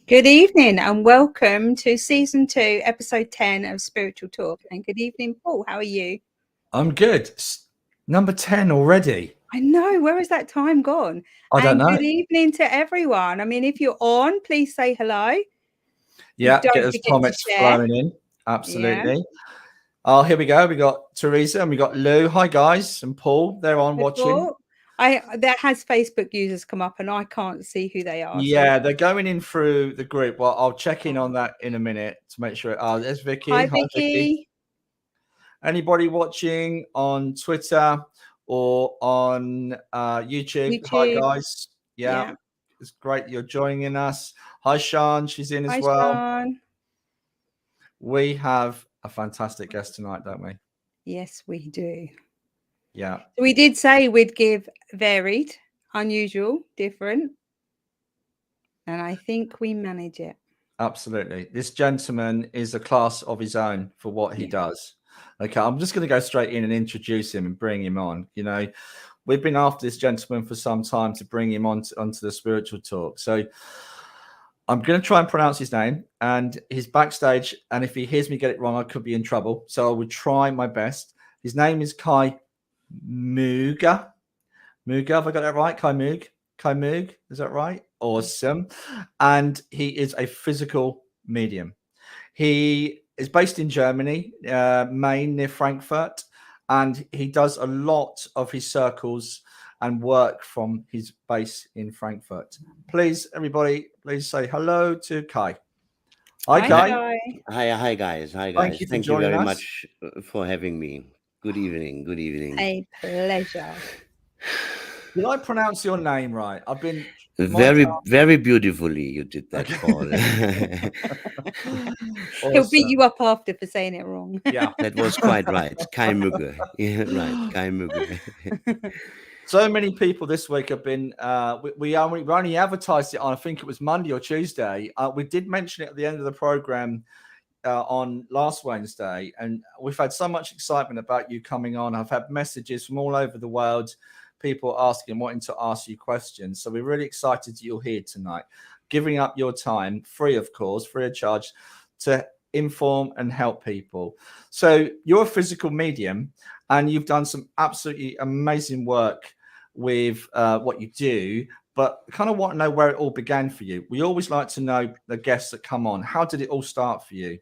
Good evening and welcome to Season 2, Episode 10 of Spiritual Talk. And good evening, Paul. How are you? I'm good. Number 10 already. I know. Where has that time gone? I don't know. Good evening to everyone. I mean, if you're on, please say hello. Yeah, Don't get those forget to comments share. flowing in. Absolutely. Oh, here we go. We got Teresa and we got Lou. Hi, guys. And Paul. They're on watching. Paul, that has Facebook users come up and I can't see who they are. Yeah, they're going in through the group. Well, I'll check in on that in a minute to make sure. Oh, there's Vicky. Hi, Vicky. Anybody watching on Twitter or on YouTube? Hi, guys. Yeah, it's great you're joining us. Hi, Sean. She's in as well. Sean. We have a fantastic guest tonight, don't we? Yes, we do. Yeah. We did say we'd give varied, unusual, different. And I think we manage it. Absolutely. This gentleman is a class of his own for what he does. Okay, I'm just going to go straight in and introduce him and bring him on. You know, we've been after this gentleman for some time to bring him onto the Spiritual Talk. So I'm going to try and pronounce his name, and he's backstage. And if he hears me get it wrong, I could be in trouble. So I would try my best. His name is Kai Muegge. Muegge, have I got that right? Kai Muegge. Kai Muegge, is that right? Awesome. And he is a physical medium. He is based in Germany, Maine, near Frankfurt, and he does a lot of his circles and work from his base in Frankfurt. Please, everybody, please say hello to Kai. Hi, Kai. Hi, guys. Thank you very much for having me. Good evening. Good evening. A pleasure. Did I pronounce your name right? I've been very beautifully. You did that, Paul. Awesome. He'll beat you up after for saying it wrong. Yeah, that was quite right. Kai Muegge. Yeah, right. Kai Muegge. So many people this week have been. We only advertised it on, I think it was Monday or Tuesday. We did mention it at the end of the program on last Wednesday, and we've had so much excitement about you coming on. I've had messages from all over the world, people asking, wanting to ask you questions. So we're really excited that you're here tonight, giving up your time, free of course, free of charge, to inform and help people. So you're a physical medium, and you've done some absolutely amazing work with what you do, but I kind of want to know where it all began for you. We always like to know the guests that come on. How did it all start for you?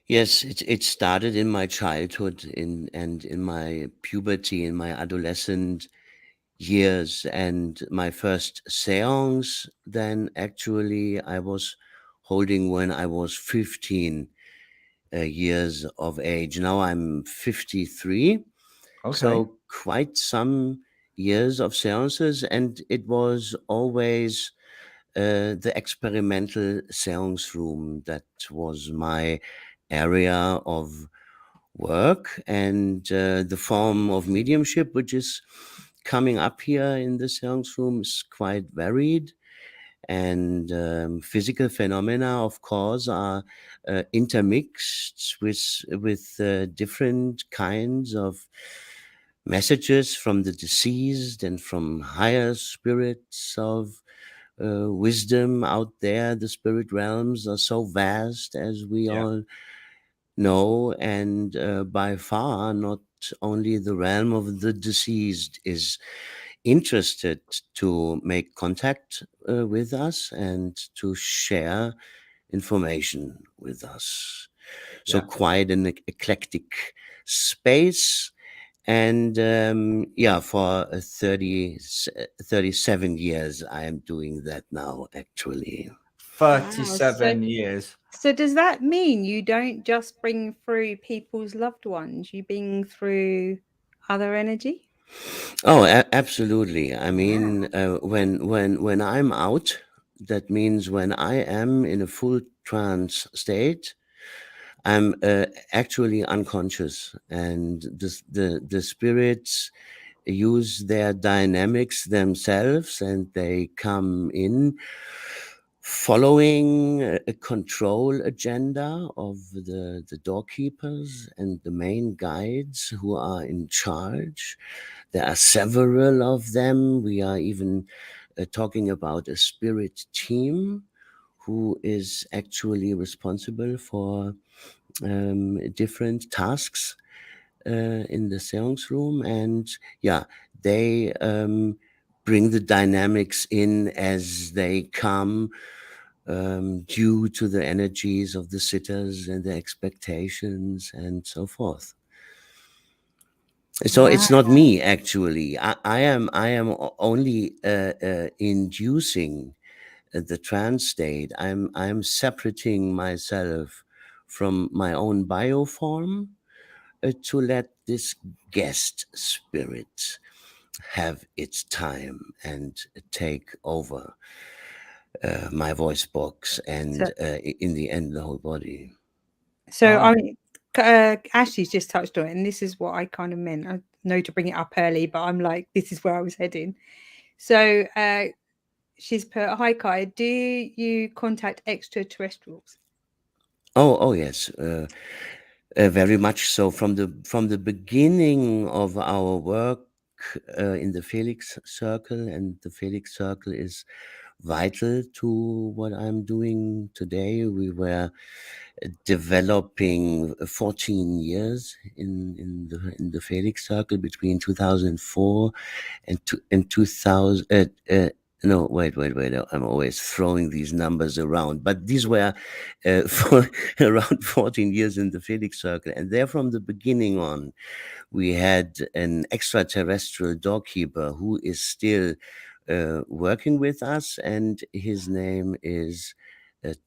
Yes, it started in my childhood and in my puberty, in my adolescent years, and my first séance then actually I was holding when I was 15 years of age. Now I'm 53. Okay. So quite some years of séances, and it was always the experimental séance room that was my area of work, and the form of mediumship which is coming up here in the séance room is quite varied, and physical phenomena, of course, are intermixed with different kinds of messages from the deceased and from higher spirits of wisdom out there. The spirit realms are so vast, as we all know, and by far not only the realm of the deceased is interested to make contact with us and to share information with us. So quite an eclectic space. And for 37 years, I am doing that now, actually. 37 years. So does that mean you don't just bring through people's loved ones, you bring through other energy? Oh, absolutely. I mean, when I'm out, that means when I am in a full trance state, I'm actually unconscious, and the spirits use their dynamics themselves, and they come in following a control agenda of the doorkeepers and the main guides who are in charge. There are several of them. We are even talking about a spirit team who is actually responsible for different tasks in the seance room, and they bring the dynamics in as they come, due to the energies of the sitters and the expectations and so forth. So it's not me, actually. I am only inducing the trance state. I'm separating myself from my own bioform to let this guest spirit have its time and take over my voice box, and in the end the whole body. So Ashley's just touched on it, and this is what I kind of meant. I know to bring it up early, but I'm like, this is where I was heading. So she's put, "Hi Kai, do you contact extraterrestrials?" Oh yes, very much so. From the beginning of our work in the Felix Circle, and the Felix Circle is vital to what I'm doing today. We were developing 14 years in the Felix Circle between 2004 and 2000. No, wait. I'm always throwing these numbers around, but these were for around 14 years in the Felix Circle. And there from the beginning on, we had an extraterrestrial doorkeeper who is still working with us, and his name is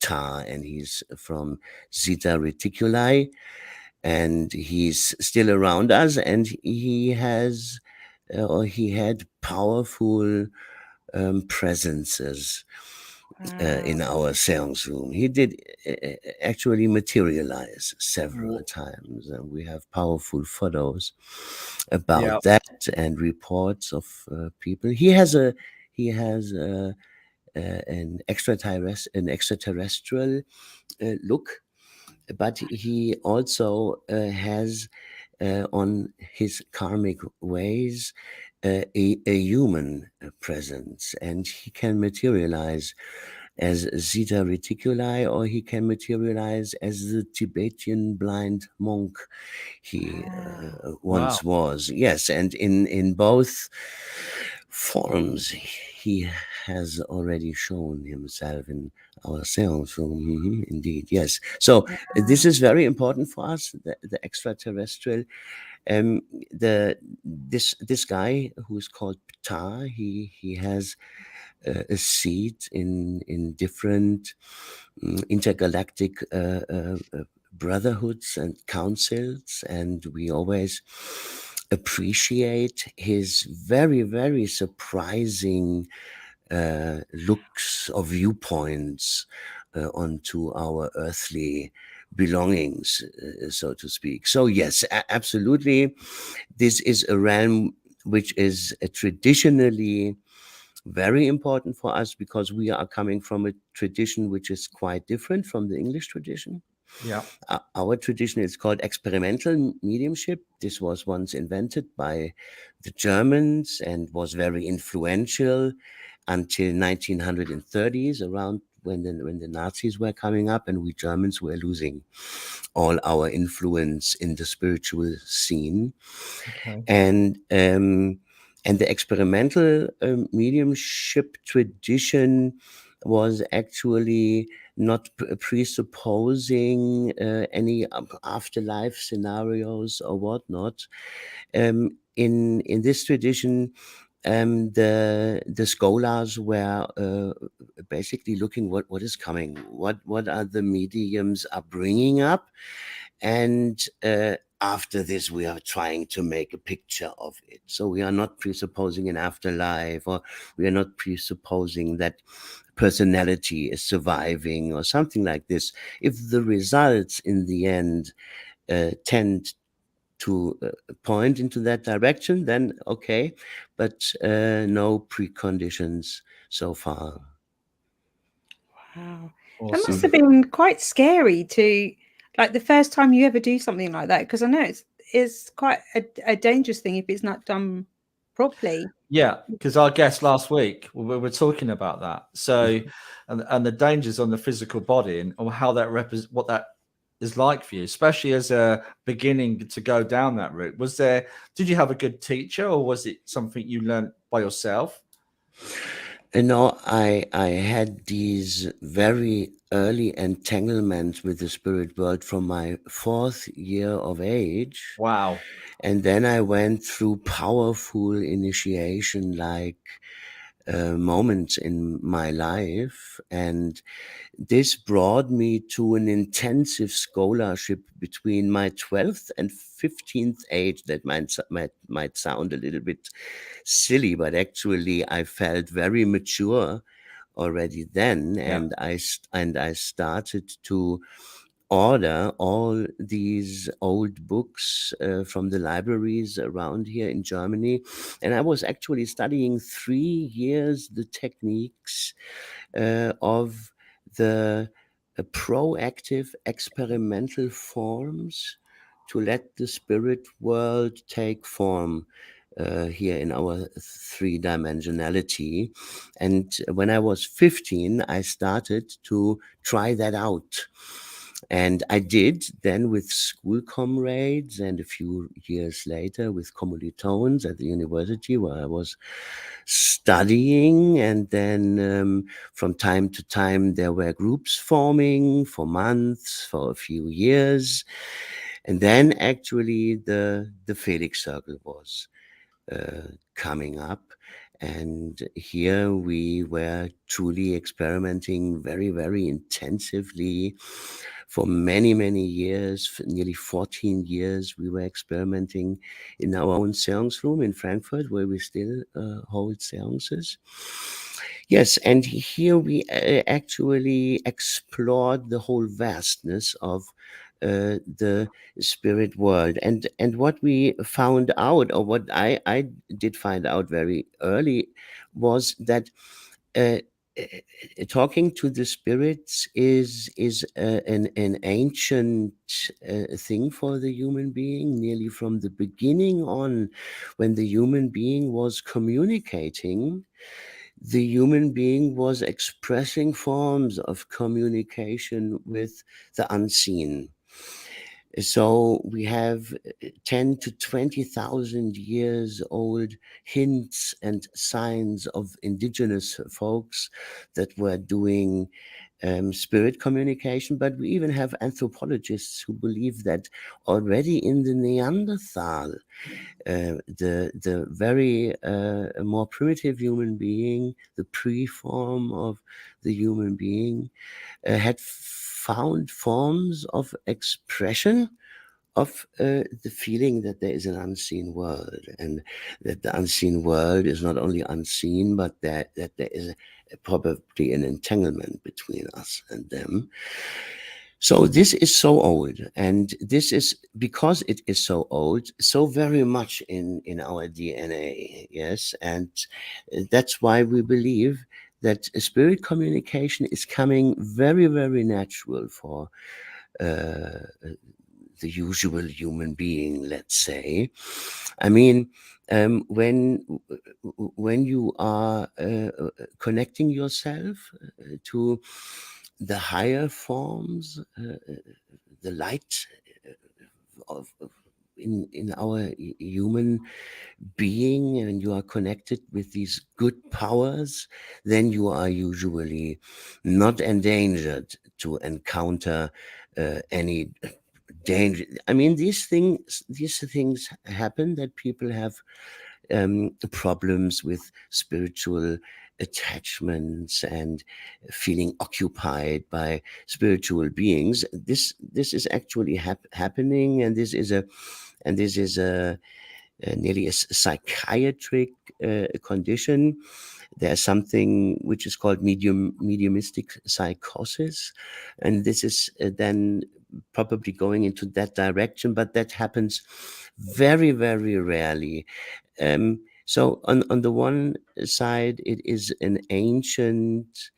Ta, and he's from Zeta Reticuli, and he's still around us, and he has or he had powerful presences in our seance room. He did actually materialize several times, and we have powerful photos about that and reports of people. He has an extraterrestrial look, but he also has on his karmic ways a human presence, and he can materialize as Zeta Reticuli, or he can materialize as the Tibetan blind monk he once was. Yes, and in both forms he has already shown himself in our seance room. Indeed, yes. So this is very important for us, the extraterrestrial. This guy who is called Ptah, he has a seat in different intergalactic brotherhoods and councils, and we always appreciate his very, very surprising looks or viewpoints onto our earthly belongings, so to speak. So yes, absolutely, this is a realm which is traditionally very important for us, because we are coming from a tradition which is quite different from the English tradition. Yeah. Our tradition is called experimental mediumship. This was once invented by the Germans and was very influential until 1930s, around when the Nazis were coming up, and we Germans were losing all our influence in the spiritual scene. Okay. And the experimental mediumship tradition was actually not presupposing any afterlife scenarios or whatnot. In this tradition, the scholars were basically looking what is coming, what are the mediums are bringing up, and after this we are trying to make a picture of it. So we are not presupposing an afterlife, or we are not presupposing that personality is surviving or something like this. If the results in the end tend to point into that direction, then okay, but no preconditions so far. Wow. Awesome. That must have been quite scary to, like, the first time you ever do something like that, because I know it's quite a dangerous thing if it's not done properly. Yeah, because our guest last week, we were talking about that. So, and the dangers on the physical body and how that what that is like for you, especially as a beginning to go down that route. Did you have a good teacher, or was it something you learned by yourself? I had these very early entanglements with the spirit world from my 4th year of age. Wow. And then I went through powerful initiation like moments in my life. And this brought me to an intensive scholarship between my 12th and 15th age. That might sound a little bit silly, but actually I felt very mature already then. Yeah. And I started to order all these old books from the libraries around here in Germany. And I was actually studying 3 years the techniques of the proactive experimental forms to let the spirit world take form here in our 3-dimensionality. And when I was 15, I started to try that out. And I did then with school comrades, and a few years later with commilitones at the university where I was studying. And then from time to time there were groups forming for months, for a few years. And then actually the Felix Circle was coming up. And here we were truly experimenting very, very intensively for many, many years. For nearly 14 years, we were experimenting in our own séance room in Frankfurt, where we still hold séances. Yes, and here we actually explored the whole vastness of the spirit world. And what we found out, or what I did find out very early, was that talking to the spirits is an ancient thing for the human being, nearly from the beginning on. When the human being was communicating, the human being was expressing forms of communication with the unseen. So we have 10 to 20,000 years old hints and signs of indigenous folks that were doing spirit communication. But we even have anthropologists who believe that already in the Neanderthal, the very more primitive human being, the pre-form of the human being, had found forms of expression of the feeling that there is an unseen world, and that the unseen world is not only unseen, but that there is probably an entanglement between us and them. So this is so old, and this is, because it is so old, so very much in our DNA. Yes, and that's why we believe that spirit communication is coming very, very natural for the usual human being, let's say. I mean, when you are connecting yourself to the higher forms, the light in our human being, and you are connected with these good powers, then you are usually not endangered to encounter any danger. I mean, these things happen, that people have problems with spiritual attachments and feeling occupied by spiritual beings. This is actually happening, and this is a nearly a psychiatric condition. There's something which is called mediumistic psychosis, and this is then probably going into that direction, but that happens very, very rarely. So on the one side, it is an ancient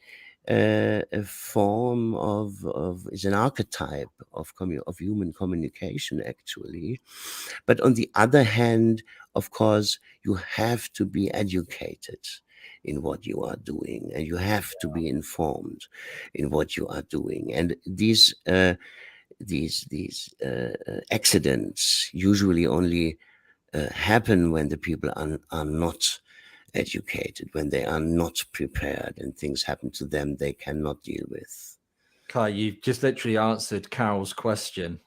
a form of is an archetype of human communication, actually. But on the other hand, of course, you have to be educated in what you are doing, and you have to be informed in what you are doing. And these accidents usually only happen when the people are not educated, when they are not prepared, and things happen to them they cannot deal with. Kai, you've just literally answered Carol's question.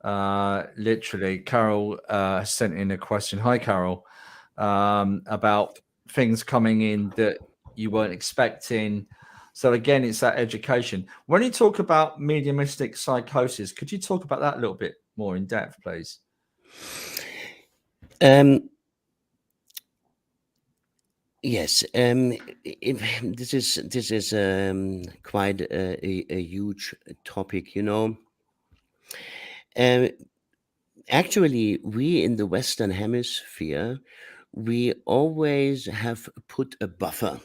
Literally, Carol sent in a question. Hi, Carol, about things coming in that you weren't expecting. So again, it's that education. When you talk about mediumistic psychosis, could you talk about that a little bit more in depth, please? Yes, this is quite a huge topic, you know. Actually, we in the Western Hemisphere, we always have put a buffer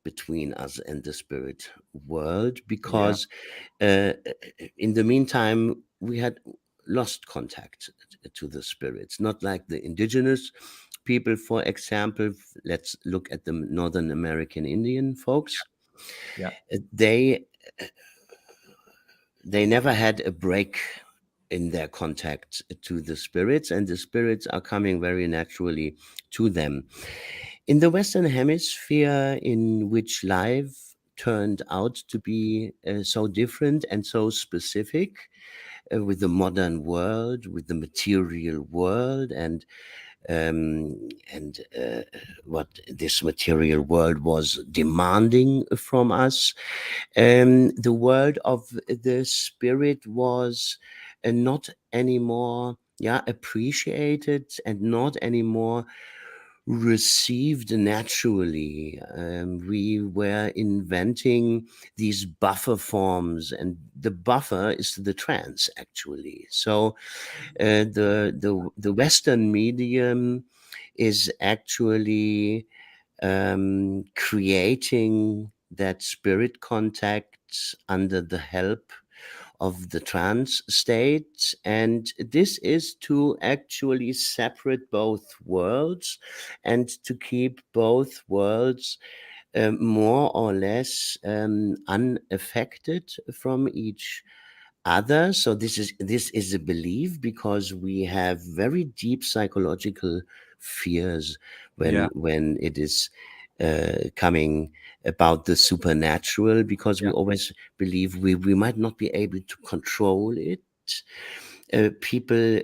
between us and the spirit world, because in the meantime we had lost contact to the spirits, not like the indigenous people, for example. Let's look at the Northern American Indian folks. They never had a break in their contact to the spirits, and the spirits are coming very naturally to them. In the Western Hemisphere, in which life turned out to be so different and so specific, with the modern world, with the material world, and what this material world was demanding from us, the world of the spirit was not anymore appreciated, and not anymore received naturally. We were inventing these buffer forms, and the buffer is the trance, actually. So the Western medium is actually creating that spirit contact under the help of the trance state, and this is to actually separate both worlds and to keep both worlds more or less unaffected from each other. So this is a belief, because we have very deep psychological fears when it is coming about the supernatural, because we always believe we might not be able to control it. People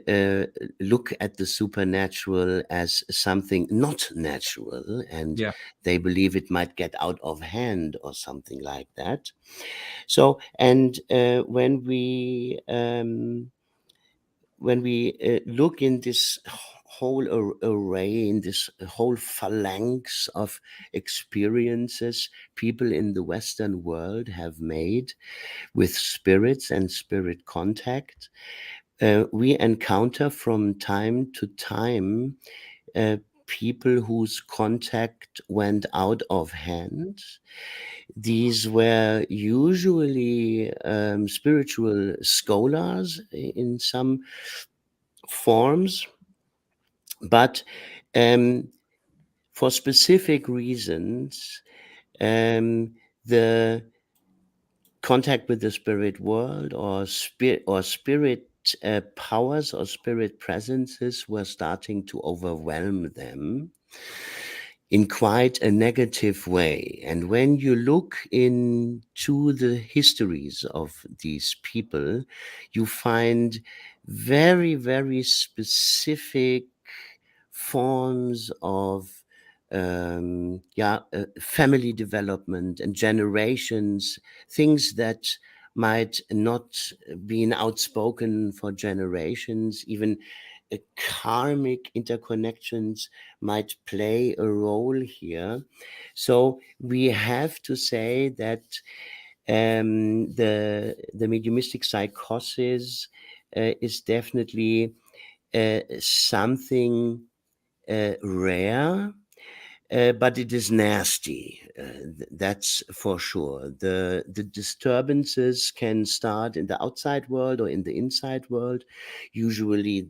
look at the supernatural as something not natural, and they believe it might get out of hand or something like that. So, and when we look in this whole array, in this whole phalanx of experiences people in the Western world have made with spirits and spirit contact, we encounter from time to time people whose contact went out of hand. These were usually spiritual scholars in some forms, but for specific reasons, the contact with the spirit world, or spirit powers or spirit presences, were starting to overwhelm them in quite a negative way. And when you look into the histories of these people, you find very, very specific forms of family development and generations, things that might not been outspoken for generations. Even karmic interconnections might play a role here. So we have to say that the mediumistic psychosis is definitely something rare. but it is nasty. That's for sure. The disturbances can start in the outside world or in the inside world. Usually,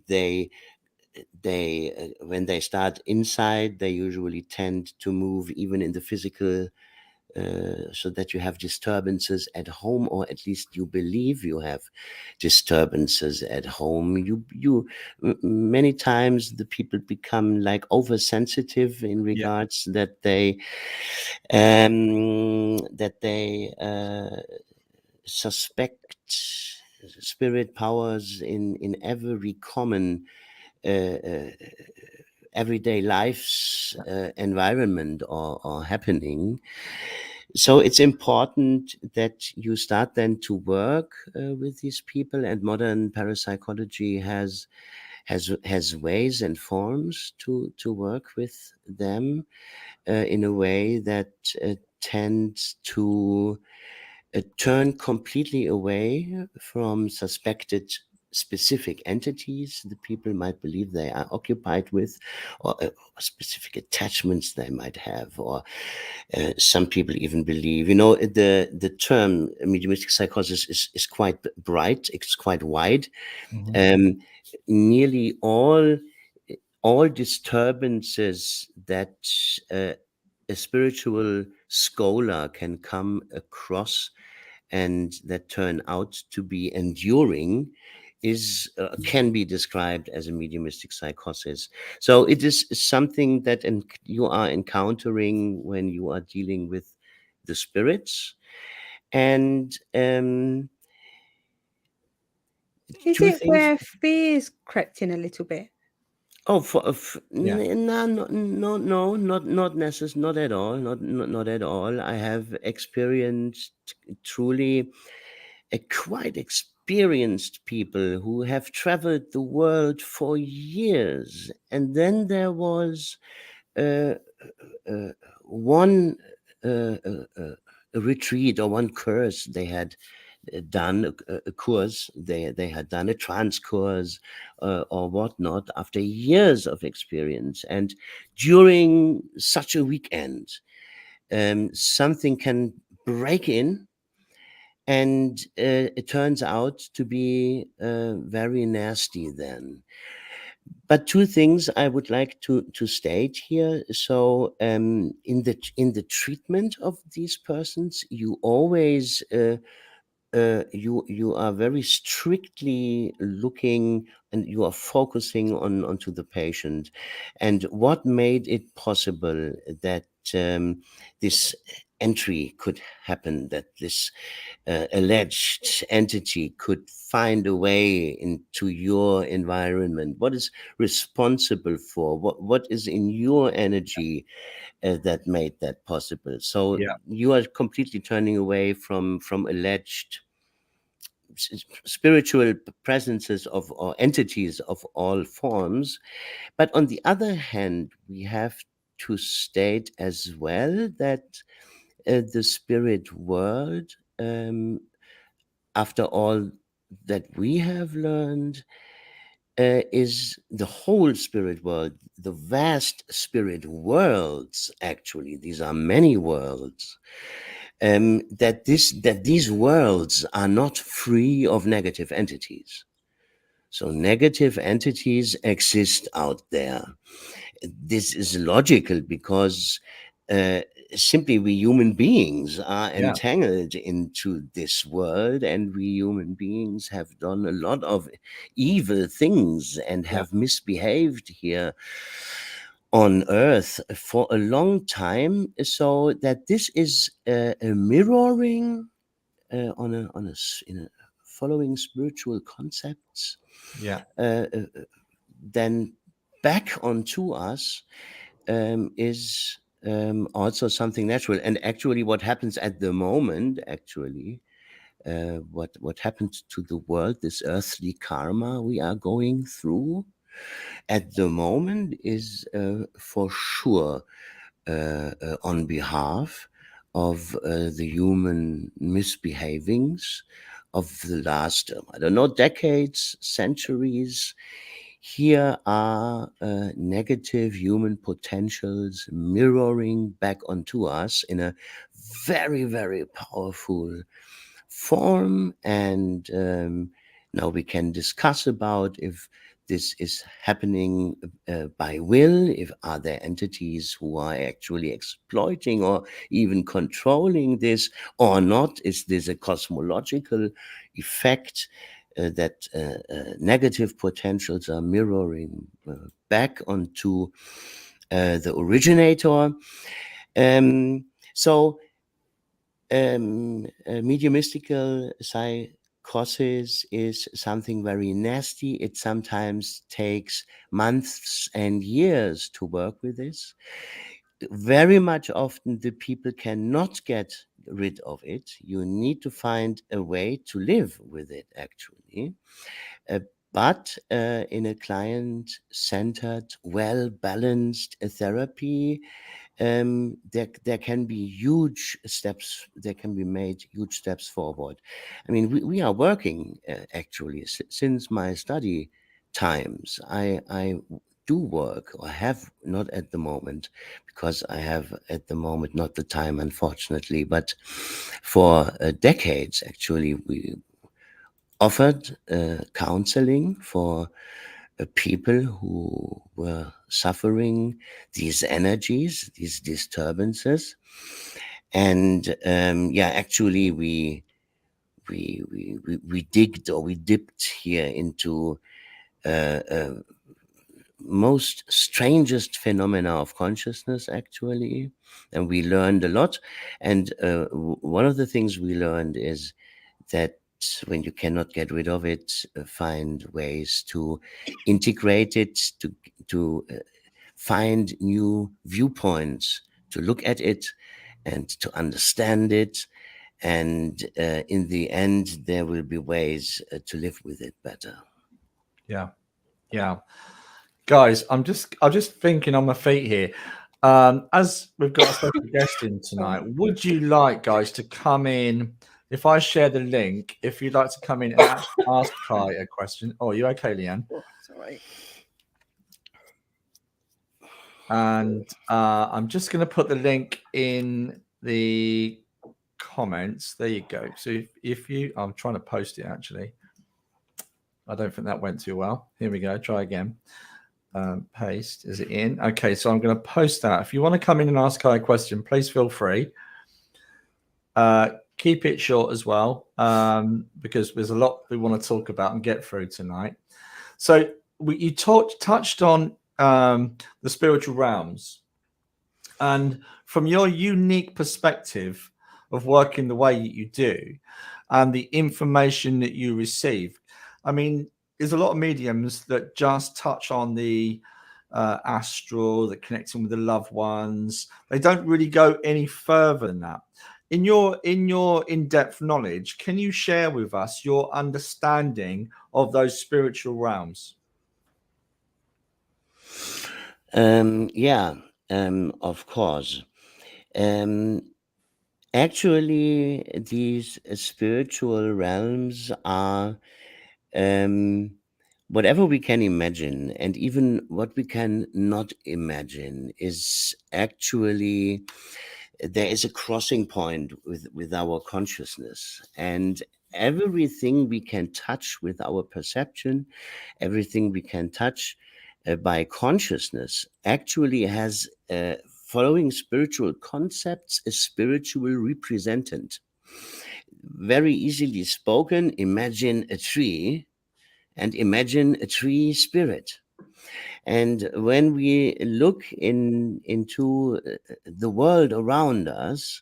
when they start inside, they usually tend to move even in the physical. So that you have disturbances at home, or at least you believe you have disturbances at home. Many times the people become like oversensitive in regards that they suspect spirit powers in every common everyday life's environment or happening. So it's important that you start then to work with these people, and modern parapsychology has ways and forms to work with them in a way that tends to turn completely away from suspected specific entities the people might believe they are occupied with, or specific attachments they might have, or some people even believe, the term mediumistic psychosis is quite bright, it's quite wide. Nearly all disturbances that a spiritual scholar can come across and that turn out to be enduring can be described as a mediumistic psychosis. So it is something that you are encountering when you are dealing with the spirits. And is it where fears crept in a little bit? Oh, no, not necessarily, not at all, not at all. I have experienced truly quite experienced people who have traveled the world for years, and then there was one a retreat or one course they had done, a course they had done, a trance course or whatnot, after years of experience, and during such a weekend something can break in, and it turns out to be very nasty then. But two things I would like to state here. So in the treatment of these persons, you always you are very strictly looking, and you are focusing onto the patient, and what made it possible that this entry could happen, that this alleged entity could find a way into your environment, what is responsible for, what is in your energy that made that possible. So you are completely turning away from alleged spiritual presences of or entities of all forms. But on the other hand, we have to state as well that the spirit world, after all that we have learned, is the whole spirit world, the vast spirit worlds. Actually, these are many worlds. That these worlds are not free of negative entities. So negative entities exist out there. This is logical because simply we human beings are entangled into this world, and we human beings have done a lot of evil things and have misbehaved here on earth for a long time, so that this is a mirroring in a following spiritual concepts then back onto us is also something natural. And actually what happens at the moment, what happens to the world, this earthly karma we are going through at the moment, is for sure on behalf of the human misbehavings of the last, I don't know, decades, centuries, here are negative human potentials mirroring back onto us in a very, very powerful form. And now we can discuss about if this is happening by will, if are there entities who are actually exploiting or even controlling this or not. Is this a cosmological effect that negative potentials are mirroring back onto the originator? So mediumistical psychosis is something very nasty. It sometimes takes months and years to work with this. Very much often the people cannot get rid of it. You need to find a way to live with it, actually. But in a client-centered, well-balanced therapy, there can be huge steps. There can be made huge steps forward. I mean, we are working actually since my study times. I do work, or have not at the moment, because I have at the moment not the time, unfortunately. But for decades, actually, we offered counseling for people who were suffering these energies, these disturbances. And actually we digged, or we dipped here into most strangest phenomena of consciousness, actually, and we learned a lot. And one of the things we learned is that when you cannot get rid of it, find ways to integrate it, to find new viewpoints, to look at it and to understand it. And in the end, there will be ways to live with it better. Yeah. Guys, I'm just thinking on my feet here. As we've got a special guest in tonight, would you like, guys, to come in? If I share the link, if you'd like to come in and ask Kai a question. Oh, are you okay, Leanne? Oh, sorry. And I'm just going to put the link in the comments. There you go. So if you, I'm trying to post it actually. I don't think that went too well. Here we go. Try again. Paste. Is it in? Okay, so I'm going to post that. If you want to come in and ask Kai a question, please feel free. Keep it short as well, because there's a lot we want to talk about and get through tonight. So you touched on the spiritual realms, and from your unique perspective of working the way you do and the information that you receive, I mean, there's a lot of mediums that just touch on the astral, the connecting with the loved ones. They don't really go any further than that. In your in-depth knowledge, can you share with us your understanding of those spiritual realms? Of course. Actually, these spiritual realms are whatever we can imagine, and even what we can not imagine is actually, there is a crossing point with our consciousness, and everything we can touch with our perception, everything we can touch by consciousness, actually has following spiritual concepts, a spiritual representant. Very easily spoken, imagine a tree and imagine a tree spirit. And when we look into the world around us,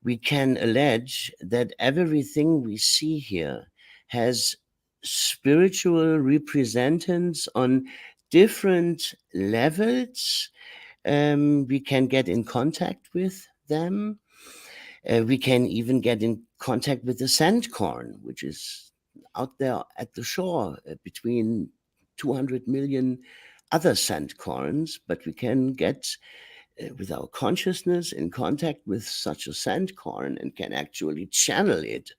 we can allege that everything we see here has spiritual representatives on different levels. We can get in contact with them. We can even get in contact with the sand corn, which is out there at the shore between 200 million other sand corns. But we can get with our consciousness in contact with such a sand corn and can actually channel it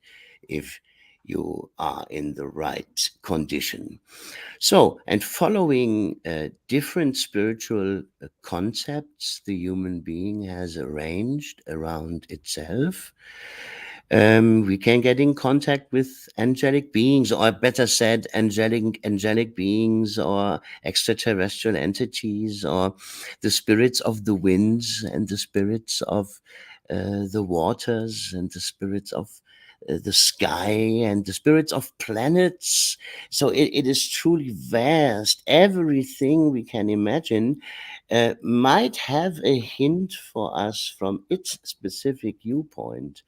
if you are in the right condition. So, and following different spiritual concepts the human being has arranged around itself, we can get in contact with angelic beings, or better said, angelic beings, or extraterrestrial entities, or the spirits of the winds, and the spirits of the waters, and the spirits of the sky, and the spirits of planets. So it is truly vast. Everything we can imagine might have a hint for us from its specific viewpoint,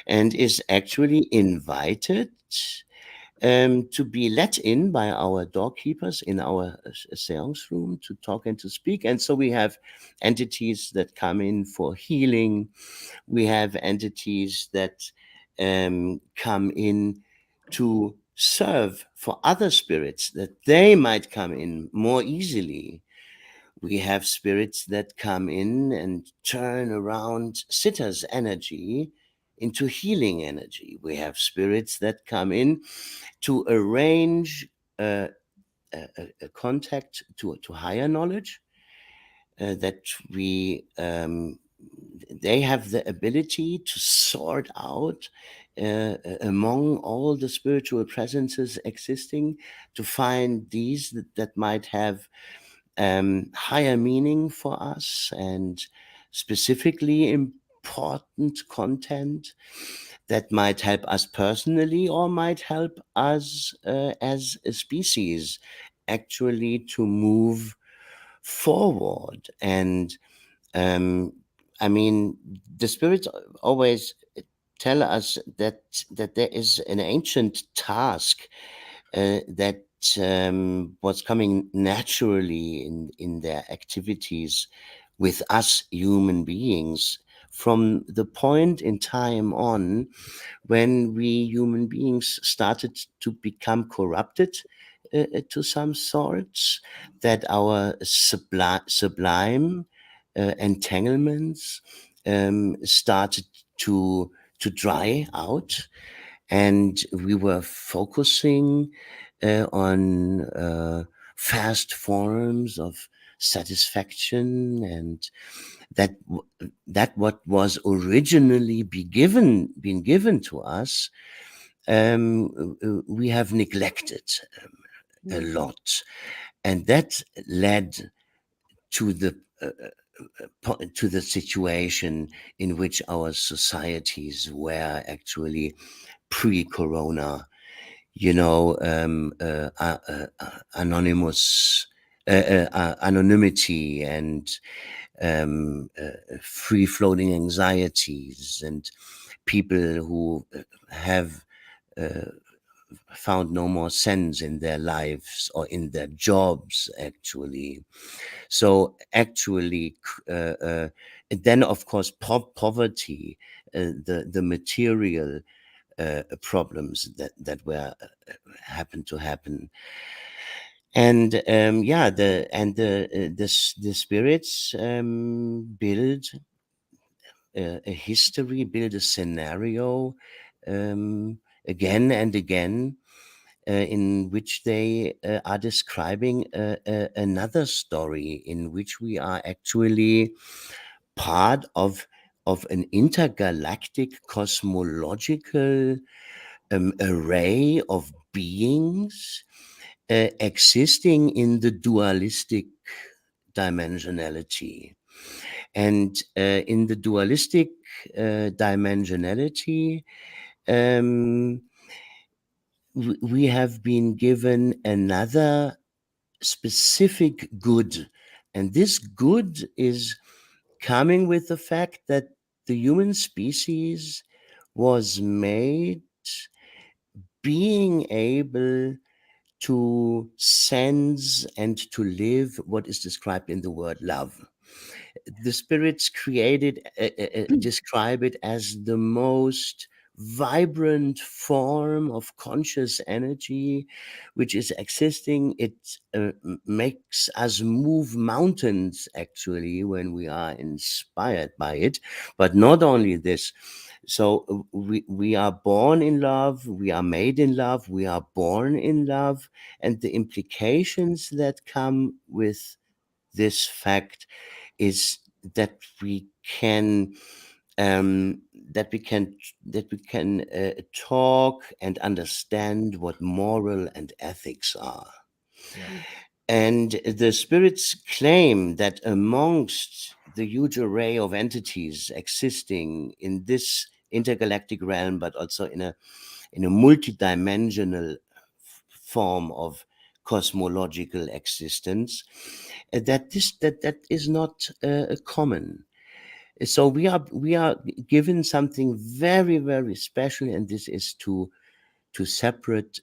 and is actually invited to be let in by our doorkeepers in our seance room to talk and to speak. And so we have entities that come in for healing. We have entities that come in to serve for other spirits, that they might come in more easily. We have spirits that come in and turn around sitters' energy into healing energy. We have spirits that come in to arrange a contact to higher knowledge, that we they have the ability to sort out among all the spiritual presences existing, to find these that might have higher meaning for us, and specifically important content that might help us personally, or might help us as a species actually to move forward. And I mean, the spirits always tell us that there is an ancient task that was coming naturally in their activities with us human beings, from the point in time on when we human beings started to become corrupted to some sorts, that our sublime entanglements started to dry out, and we were focusing on fast forms of satisfaction, and that what was originally been given to us, we have neglected a lot, and that led to the situation in which our societies were actually pre-corona. Anonymity, and free-floating anxieties, and people who have found no more sense in their lives or in their jobs, actually. So actually, then of course poverty, the material problems that were happened to happen. And the spirits build a history, build a scenario again and again, in which they are describing another story in which we are actually part of an intergalactic cosmological array of beings existing in the dualistic dimensionality. And in the dualistic dimensionality, we have been given another specific good. And this good is coming with the fact that the human species was made being able to sense and to live what is described in the word love. The spirits describe it as the most vibrant form of conscious energy which is existing. It makes us move mountains, actually, when we are inspired by it. But not only this, So we are born in love, we are made in love, we are born in love, and the implications that come with this fact is that we can talk and understand what moral and ethics are. Yeah. And the spirits claim that amongst the huge array of entities existing in this intergalactic realm, but also in a multidimensional form of cosmological existence, that is not common. So we are given something very, very special, and this is to separate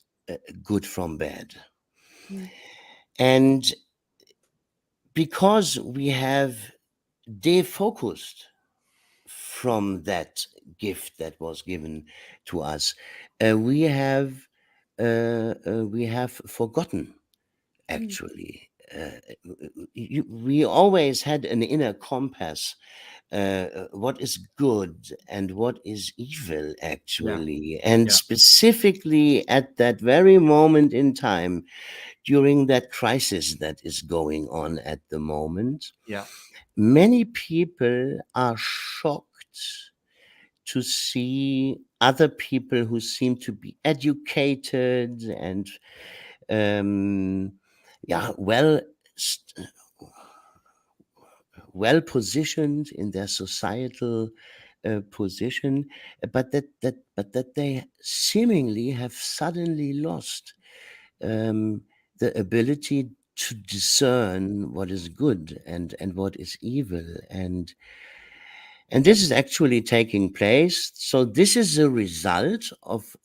good from bad. And because we have defocused from that gift that was given to us, we have forgotten, actually. We always had an inner compass, what is good and what is evil, actually. And Yeah. specifically at that very moment in time, during that crisis that is going on at the moment, Yeah. many people are shocked to see other people who seem to be educated and well positioned in their societal position, but that they seemingly have suddenly lost the ability to discern what is good and what is evil, and this is actually taking place. So this is a result of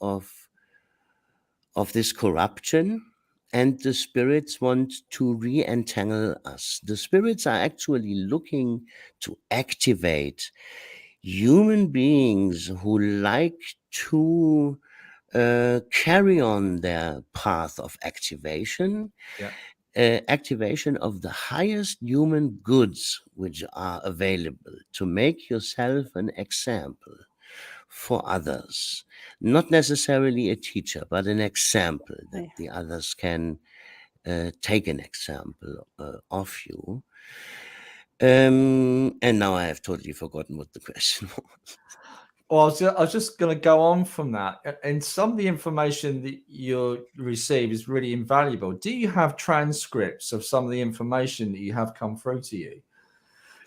this corruption, and the spirits want to re-entangle us. The spirits are actually looking to activate human beings who like to carry on their path of activation, Yeah. activation of the highest human goods which are available, to make yourself an example for others. Not necessarily a teacher, but an example that the others can take an example of you. And now I have totally forgotten what the question was. Well, I was just going to go on from that. And some of the information that you receive is really invaluable. Do you have transcripts of some of the information that you have come through to you?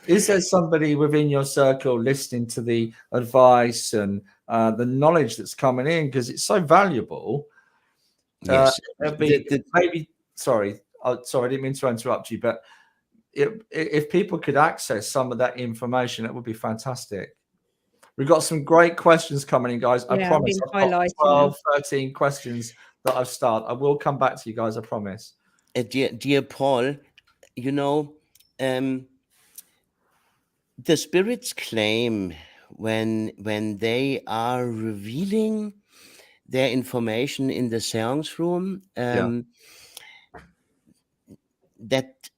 Is there somebody within your circle listening to the advice and the knowledge that's coming in? Because it's so valuable. Yes. Maybe, sorry, I didn't mean to interrupt you, but if people could access some of that information, it would be fantastic. We've got some great questions coming in, guys. I promise. I've got 12, 13 questions that I've started. I will come back to you guys, I promise. Dear Paul, the spirits claim when they are revealing their information in the seance room, that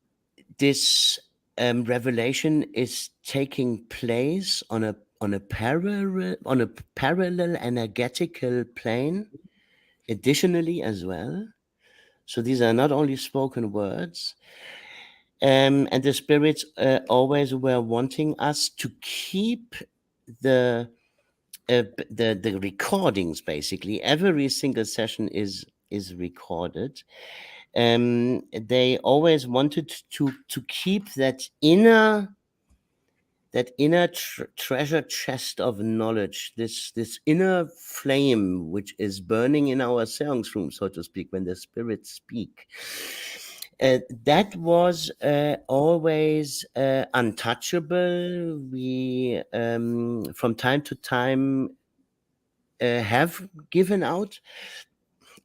this revelation is taking place on a parallel energetical plane, additionally as well. So these are not only spoken words. And the spirits always were wanting us to keep the recordings. Basically, every single session is recorded. They always wanted to keep that inner treasure chest of knowledge, this inner flame which is burning in our seance room, so to speak, when the spirits speak. That was always untouchable. We, from time to time, have given out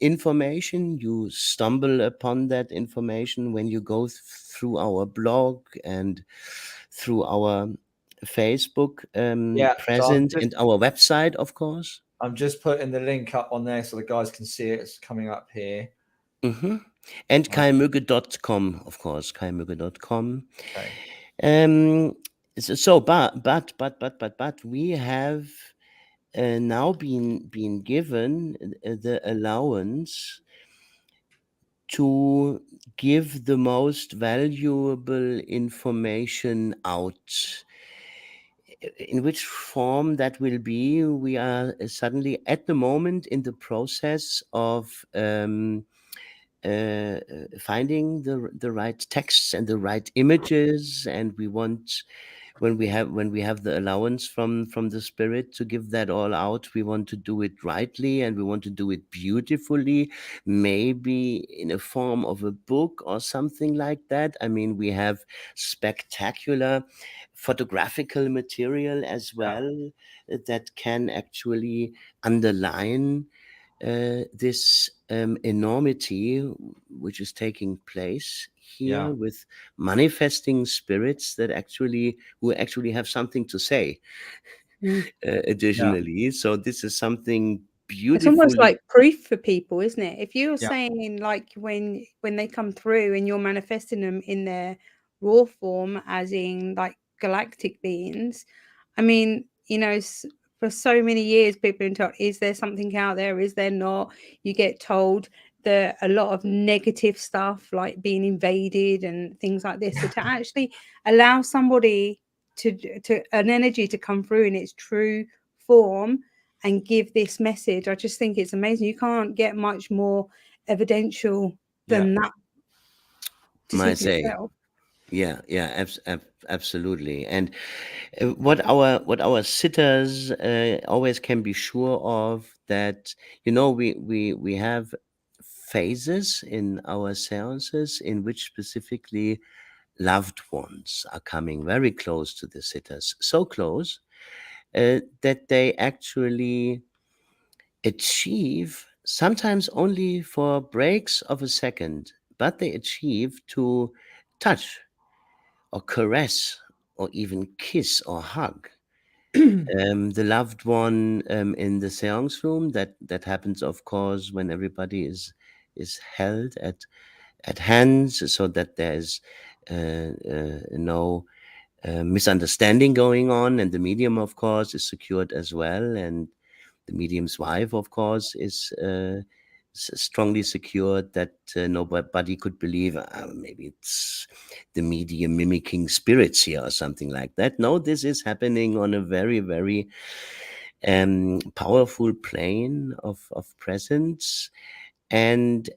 information. You stumble upon that information when you go through our blog and through our Facebook present, and our website, of course. I'm just putting the link up on there so the guys can see it. It's coming up here. Mm-hmm. And kaimuegge.com, of course, kaimuegge.com. Okay. So, but we have now been given the allowance to give the most valuable information out. In which form that will be, we are suddenly at the moment in the process of finding the right texts and the right images, and we want, when we have the allowance from the spirit to give that all out, we want to do it rightly, and we want to do it beautifully, maybe in a form of a book or something like that. I mean, we have spectacular photographical material as well that can actually underline this enormity which is taking place here, Yeah. with manifesting spirits that who actually have something to say additionally. So this is something It's almost beautiful. like proof for people, isn't it? If you're Yeah. saying, like, when they come through and you're manifesting them in their raw form, as in like galactic beings, I mean, you know, for so many years people have been told, is there something out there, is there not? You get told that a lot of negative stuff, like being invaded and things like this. So to actually allow somebody to an energy to come through in its true form and give this message, I just think it's amazing. You can't get much more evidential than that to see Might for say, yourself. yeah, absolutely. And what our sitters always can be sure of, that, you know, we have phases in our seances in which specifically loved ones are coming very close to the sitters, so close that they actually achieve, sometimes only for breaks of a second, but they achieve to touch or caress or even kiss or hug the loved one in the seance room. That happens, of course, when everybody is held at hands, so that there is no misunderstanding going on, and the medium, of course, is secured as well, and the medium's wife, of course, is strongly secured, that nobody could believe maybe it's the medium mimicking spirits here or something like that. No, this is happening on a very, very powerful plane of presence. And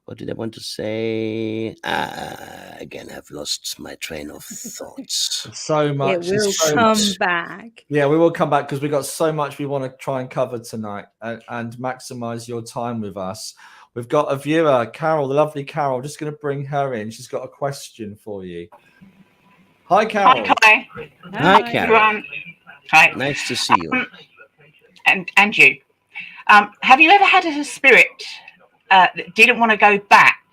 what did I want to say? Again, I've lost my train of thoughts. So It much. will So come back. Yeah, we will come back because we've got so much we want to try and cover tonight and maximize your time with us. We've got a viewer, Carol, the lovely Carol. Just going to bring her in. She's got a question for you. Hi, Carol. Hi, Kai. Hi, Carol. Hi. Nice to see you. And you. Have you ever had a spirit that didn't want to go back,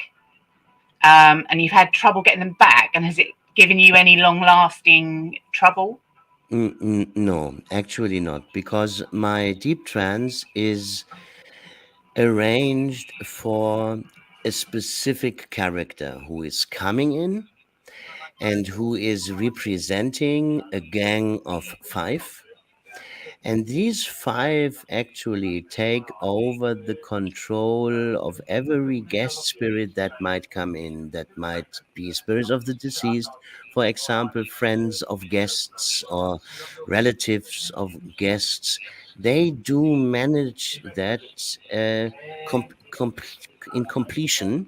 and you've had trouble getting them back? And has it given you any long-lasting trouble? No, actually not, because my deep trance is arranged for a specific character who is coming in and who is representing a gang of 5. And these 5 actually take over the control of every guest spirit that might come in, that might be spirits of the deceased, for example, friends of guests or relatives of guests. They do manage that in completion.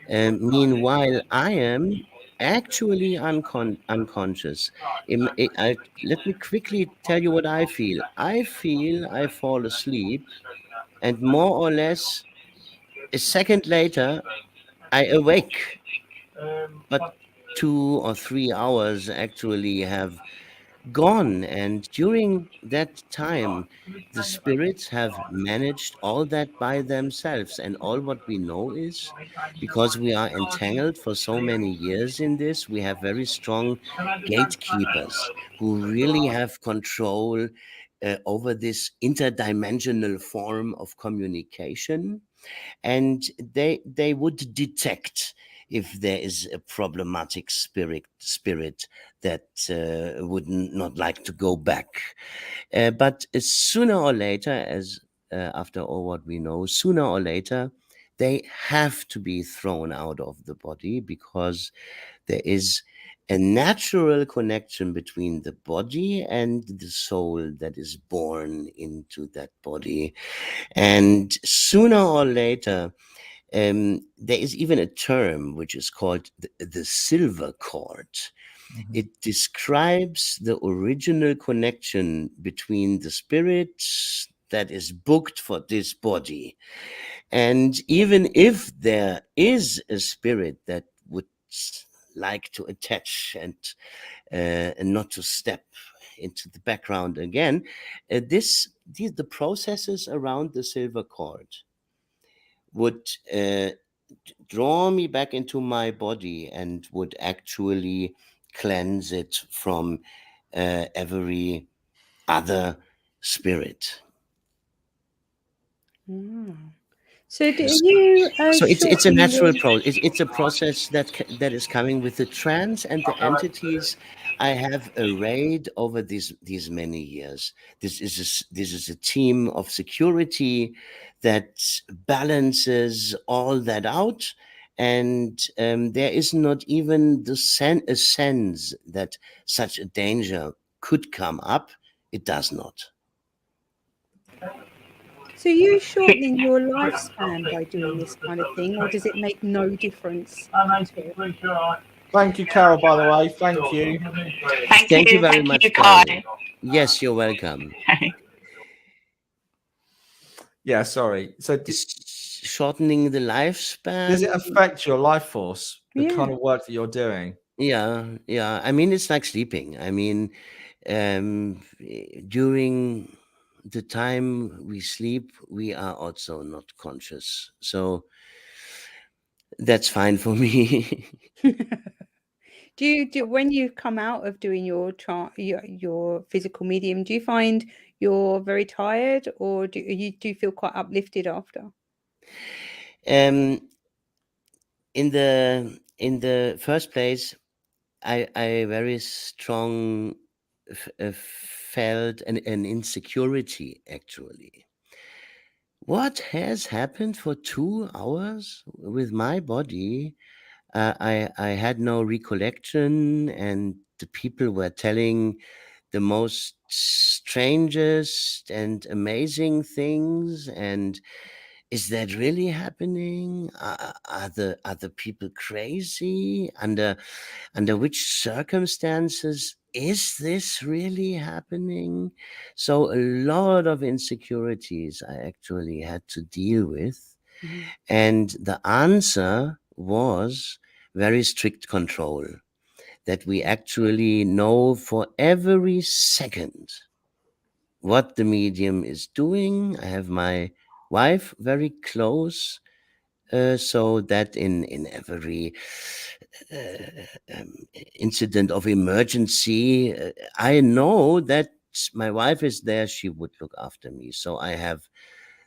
Meanwhile, I am actually unconscious. Let me quickly tell you what I feel. I feel I fall asleep, and more or less a second later, I awake. But 2 or 3 hours actually have gone, and during that time the spirits have managed all that by themselves. And all what we know is, because we are entangled for so many years in this, we have very strong gatekeepers who really have control over this interdimensional form of communication, and they would detect if there is a problematic spirit that would not like to go back. But sooner or later, as after all what we know, sooner or later, they have to be thrown out of the body, because there is a natural connection between the body and the soul that is born into that body. And sooner or later, there is even a term which is called the silver cord. It describes the original connection between the spirit that is booked for this body. And even if there is a spirit that would like to attach and not to step into the background again, the processes around the silver cord would draw me back into my body and would actually cleanse it from every other spirit. So do you? So it's a shortly natural will- process. It's a process that is coming with the trance and the entities I have arrayed over these many years. This is a team of security that balances all that out, and there is not even a sense that such a danger could come up. It does not. So you shortening your lifespan by doing this kind of thing, or does it make no difference at all? Thank you, Carol, by the way. Thank you. Thank you very Thank much, you, Kai. Carol. Yes, you're welcome. Yeah, sorry. So Shortening the lifespan. does it affect your life force, the Yeah. kind of work that you're doing? Yeah. I mean, it's like sleeping. I mean, during the time we sleep, we are also not conscious. So that's fine for me. Do you when you come out of doing your physical medium, do you find you're very tired, or do you feel quite uplifted after? In the first place, I very strong felt an insecurity, actually. What has happened for 2 hours with my body? I had no recollection, and the people were telling the most strangest and amazing things. And is that really happening? Are the people crazy? Under which circumstances is this really happening? So a lot of insecurities I actually had to deal with. And the answer was very strict control, that we actually know for every second what the medium is doing. I have my wife very close, so that in every incident of emergency, I know that my wife is there. She would look after me. So I have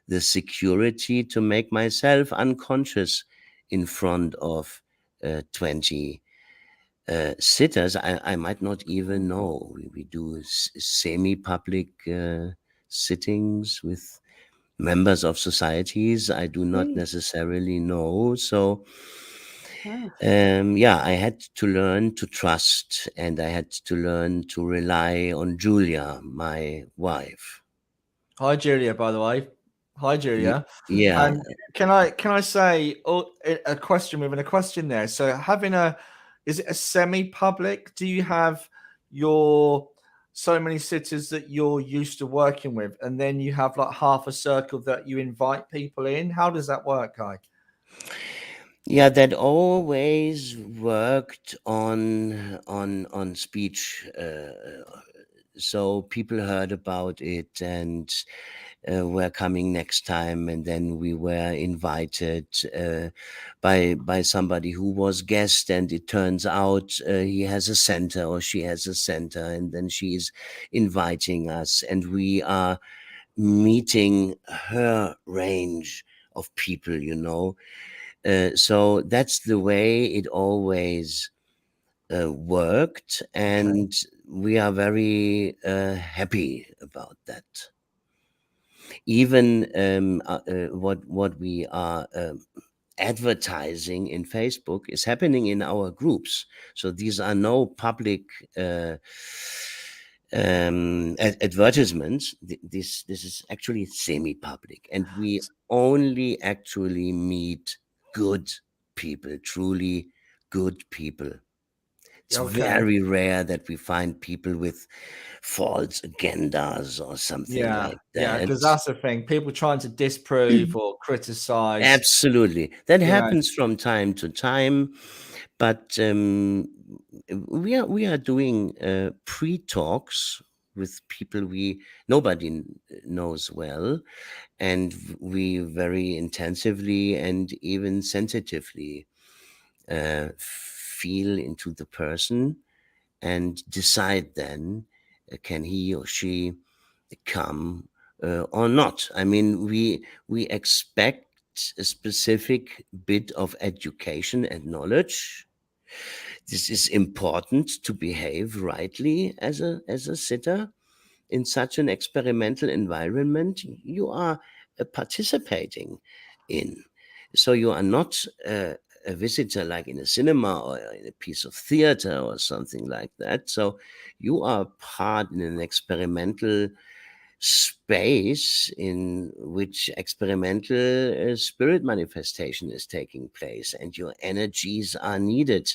the security to make myself unconscious in front of 20 sitters. I might not even know. We do semi-public sittings with members of societies I do not necessarily know. So I had to learn to trust, and I had to learn to rely on Julia, my wife. Hi, Julia, by the way. Hi, Julia. Yeah. And can I say a question within a question there? So is it a semi-public? Do you have so many sitters that you're used to working with, and then you have like half a circle that you invite people in? How does that work, Kai? Yeah, that always worked on speech. So people heard about it and were coming next time, and then we were invited by somebody who was guest, and it turns out he has a center or she has a center, and then she is inviting us, and we are meeting her range of people, So that's the way it always worked, and we are very happy about that. Even what we are advertising in Facebook is happening in our groups. So these are no public advertisements. This is actually semi-public, and we only actually meet good people, truly good people. It's very rare that we find people with false agendas or something like that. Yeah, because that's the thing. People trying to disprove or criticize. Absolutely. That happens from time to time. But we are doing pre-talks with people nobody knows well, and we very intensively and even sensitively feel into the person and decide then can he or she come or not. I mean, we expect a specific bit of education and knowledge. This is important to behave rightly as a sitter in such an experimental environment you are participating in. So you are not a visitor like in a cinema or in a piece of theater or something like that. So you are part in an experimental space in which experimental spirit manifestation is taking place, and your energies are needed.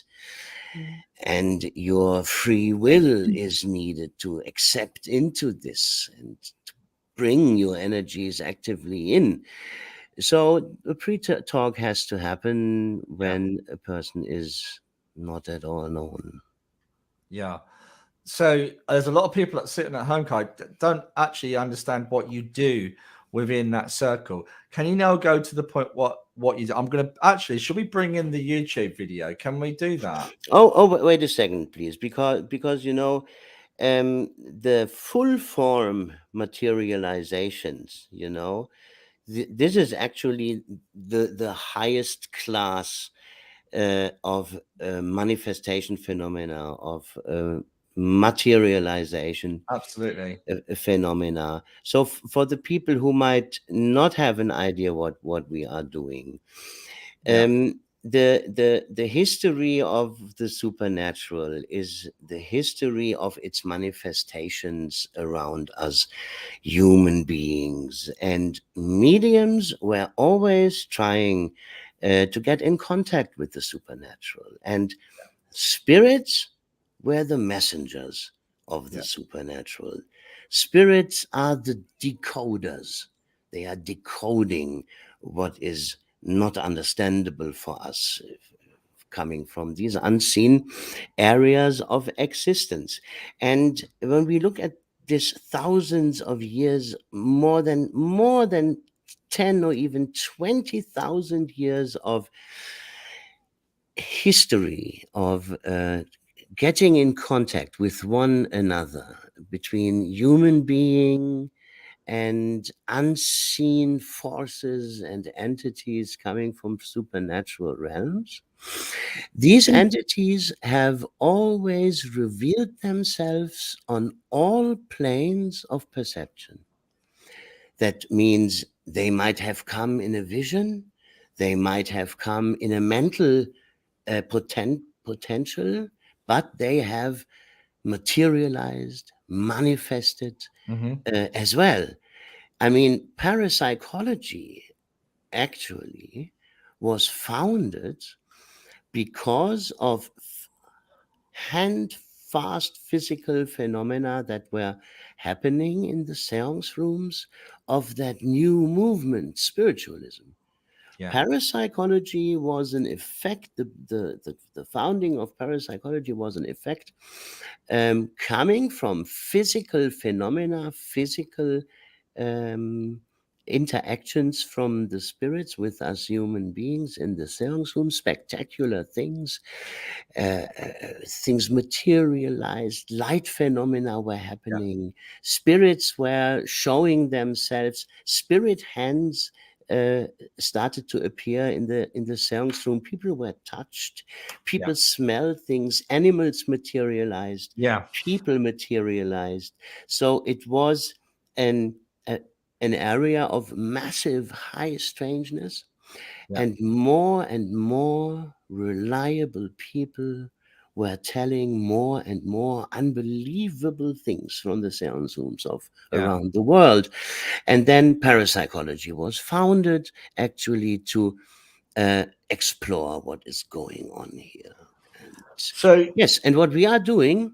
And your free will is needed to accept into this and to bring your energies actively in. So the pre-talk has to happen when a person is not at all known. Yeah. So there's a lot of people that sitting at home, Kai, that don't actually understand what you do within that circle. Can you now go to the point what you do? I'm going to actually, should we bring in the YouTube video? Can we do that? Oh, wait a second, please, because the full form materializations, this is actually the highest class of manifestation phenomena, of materialization. Absolutely. Phenomena. So for the people who might not have an idea what we are doing, the history of the supernatural is the history of its manifestations around us human beings, and mediums were always trying to get in contact with the supernatural, and spirits were the messengers of the supernatural. Spirits are the decoders. They are decoding what is not understandable for us, coming from these unseen areas of existence. And when we look at this thousands of years, more than 10 or even 20,000 years of history of getting in contact with one another between human being and unseen forces and entities coming from supernatural realms. These entities have always revealed themselves on all planes of perception. That means they might have come in a vision, they might have come in a mental potential, but they have materialized, manifested as well. I mean, parapsychology actually was founded because of hand-fast physical phenomena that were happening in the seance rooms of that new movement, spiritualism. Parapsychology was an effect, the founding of parapsychology was an effect coming from physical phenomena, physical interactions from the spirits with us human beings in the seance room, spectacular things, things materialized, light phenomena were happening, spirits were showing themselves, spirit hands started to appear in the seance room. People were touched, people smelled things, animals materialized, people materialized. So it was an area of massive high strangeness, and more reliable people were telling more and more unbelievable things from the seance rooms of around the world. And then parapsychology was founded actually to explore what is going on here. And So yes, and what we are doing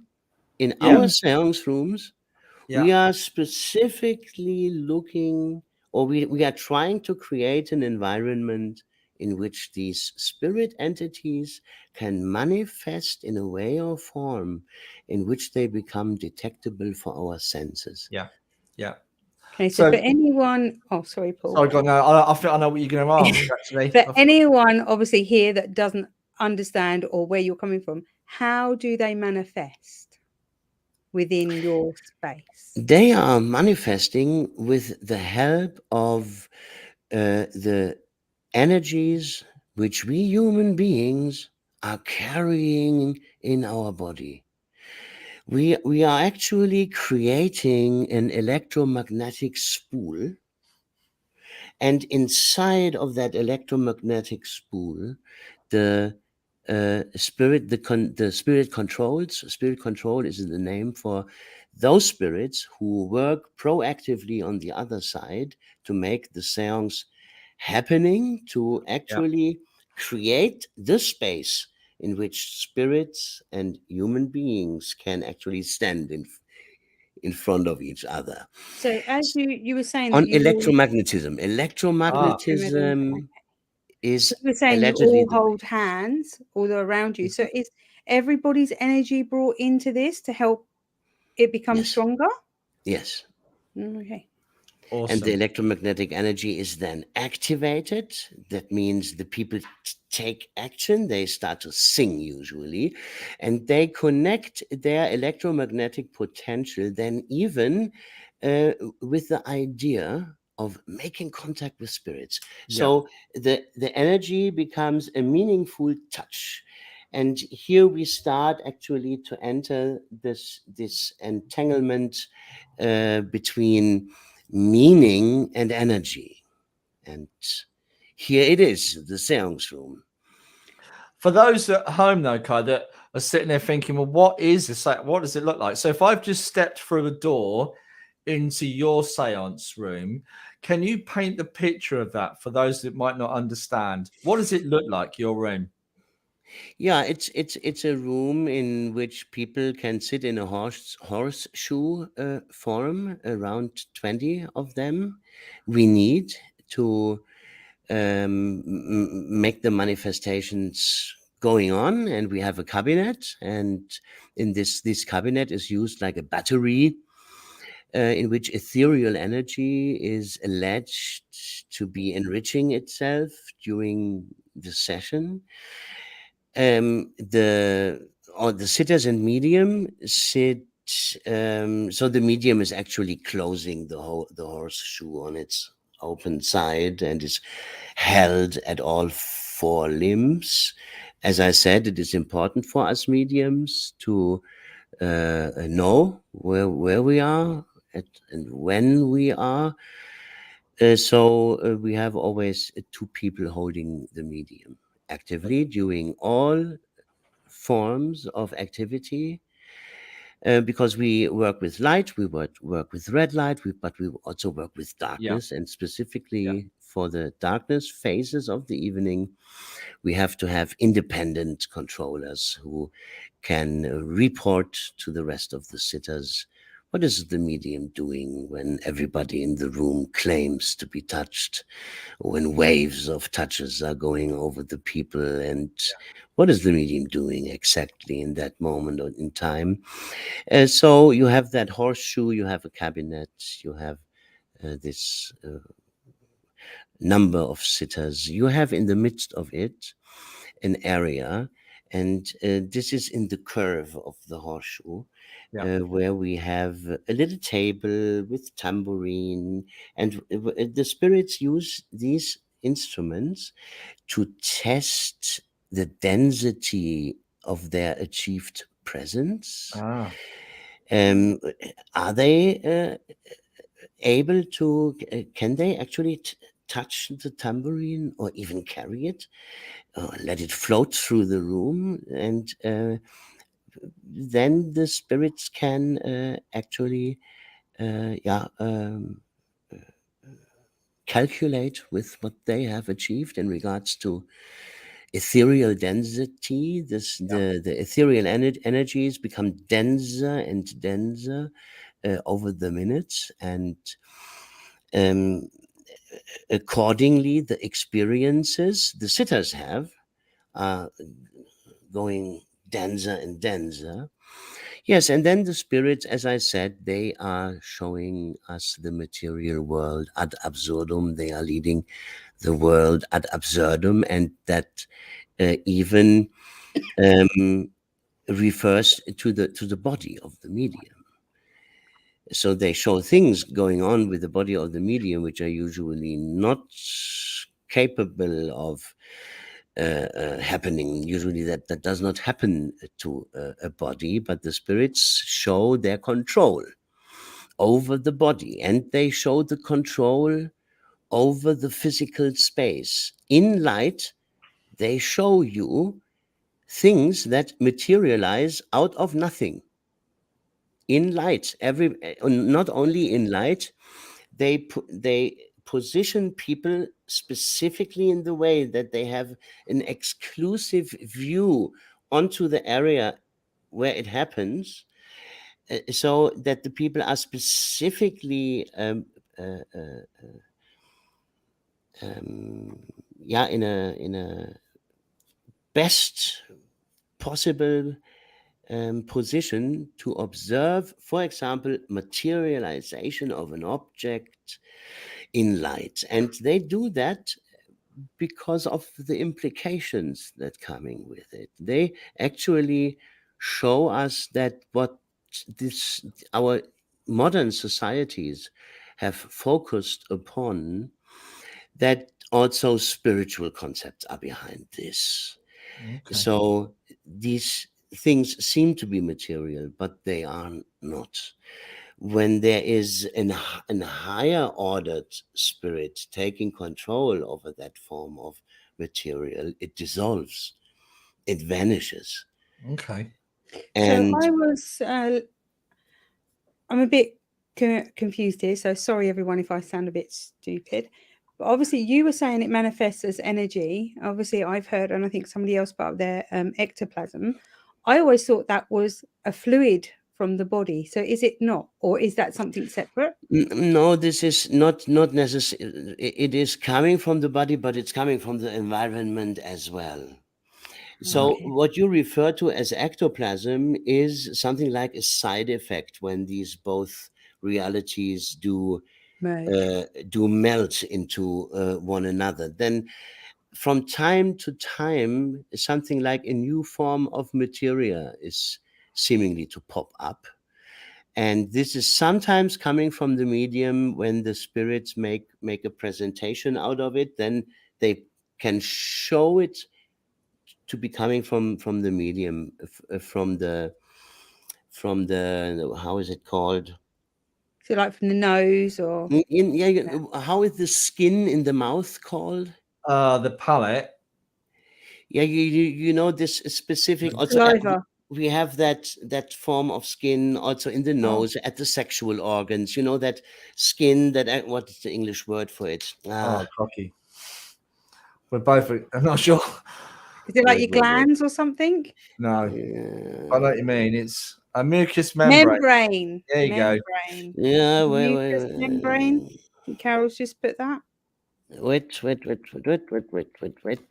in our seance rooms, we are specifically looking, or we are trying to create an environment in which these spirit entities can manifest in a way or form in which they become detectable for our senses. Yeah. Okay, so for anyone, sorry, Paul. Sorry, God, no, I think I know what you're going to ask. Actually, for anyone obviously here that doesn't understand or where you're coming from, how do they manifest within your space? They are manifesting with the help of the energies which we human beings are carrying in our body. We are actually creating an electromagnetic spool, and inside of that electromagnetic spool, the spirit, the spirit controls. Spirit control is the name for those spirits who work proactively on the other side to make the seance happening, to actually create the space in which spirits and human beings can actually stand in front of each other. So as you were saying On that you electromagnetism is you were saying you allegedly all hold hands all around you. So is everybody's energy brought into this to help it become stronger? Yes. Okay. Awesome. And the electromagnetic energy is then activated. That means the people take action. They start to sing usually, and they connect their electromagnetic potential then even with the idea of making contact with spirits. So the energy becomes a meaningful touch. And here we start actually to enter this entanglement between meaning and energy. And here it is, the seance room. For those at home, though, Kai, that are sitting there thinking, well, what is this? What does it look like? So if I've just stepped through a door into your seance room, can you paint the picture of that for those that might not understand? What does it look like, your room? Yeah, it's a room in which people can sit in a horseshoe form, around 20 of them. We need to make the manifestations going on, and we have a cabinet, and in this cabinet is used like a battery in which ethereal energy is alleged to be enriching itself during the session. The sitters and medium sit. So the medium is actually closing the horseshoe on its open side and is held at all four limbs. As I said, it is important for us mediums to know where we are and when we are. So we have always two people holding the medium actively during all forms of activity, because we work with light, we work with red light, but we also work with darkness, and specifically for the darkness phases of the evening, we have to have independent controllers who can report to the rest of the sitters. What is the medium doing when everybody in the room claims to be touched, or when waves of touches are going over the people? And what is the medium doing exactly in that moment in time? So you have that horseshoe, you have a cabinet, you have this number of sitters. You have in the midst of it an area And this is in the curve of the horseshoe, Yeah. where we have a little table with tambourine, and the spirits use these instruments to test the density of their achieved presence. Ah. Are they able to, can they actually touch the tambourine or even carry it, or let it float through the room? And then the spirits can actually calculate with what they have achieved in regards to ethereal density. The ethereal energies become denser and denser over the minutes, and accordingly the experiences the sitters have are going denser and denser. Yes, and then the spirits, as I said, they are showing us the material world ad absurdum. They are leading the world ad absurdum, and that even refers to the body of the medium. So they show things going on with the body of the medium which are usually not capable of happening. Usually that does not happen to a body, but the spirits show their control over the body, and they show the control over the physical space. In light, they show you things that materialize out of nothing. In light, not only in light, they position people specifically in the way that they have an exclusive view onto the area where it happens, so that the people are specifically in a best possible position to observe, for example, materialization of an object in light. And they do that because of the implications that coming with it. They actually show us that what our modern societies have focused upon, that also spiritual concepts are behind this. Okay. So these things seem to be material, but they are not. When there is an higher ordered spirit taking control over that form of material, it dissolves, it vanishes. Okay. And So I'm a bit confused here. So sorry, everyone, if I sound a bit stupid. But obviously, you were saying it manifests as energy. Obviously, I've heard, and I think somebody else about their ectoplasm. I always thought that was a fluid from the body. So is it not, or is that something separate? no, this is not necessary. It is coming from the body, but it's coming from the environment as well. So Okay. what you refer to as ectoplasm is something like a side effect when these both realities do melt into one another. Then from time to time, something like a new form of materia is seemingly to pop up. And this is sometimes coming from the medium. When the spirits make a presentation out of it, then they can show it to be coming from the medium, from the how is it called? So like from the nose, or How is the skin in the mouth called? The palate. Yeah, you know this specific. Also, saliva. we have that form of skin also in the nose, at the sexual organs. You know that skin that, what is the English word for it? Oh, crocky. We're both. I'm not sure. Is it like your glands or something? No, I know what you mean. It's a mucous membrane. There you go. Yeah, Mucous membrane. Carol's just put that. Wait,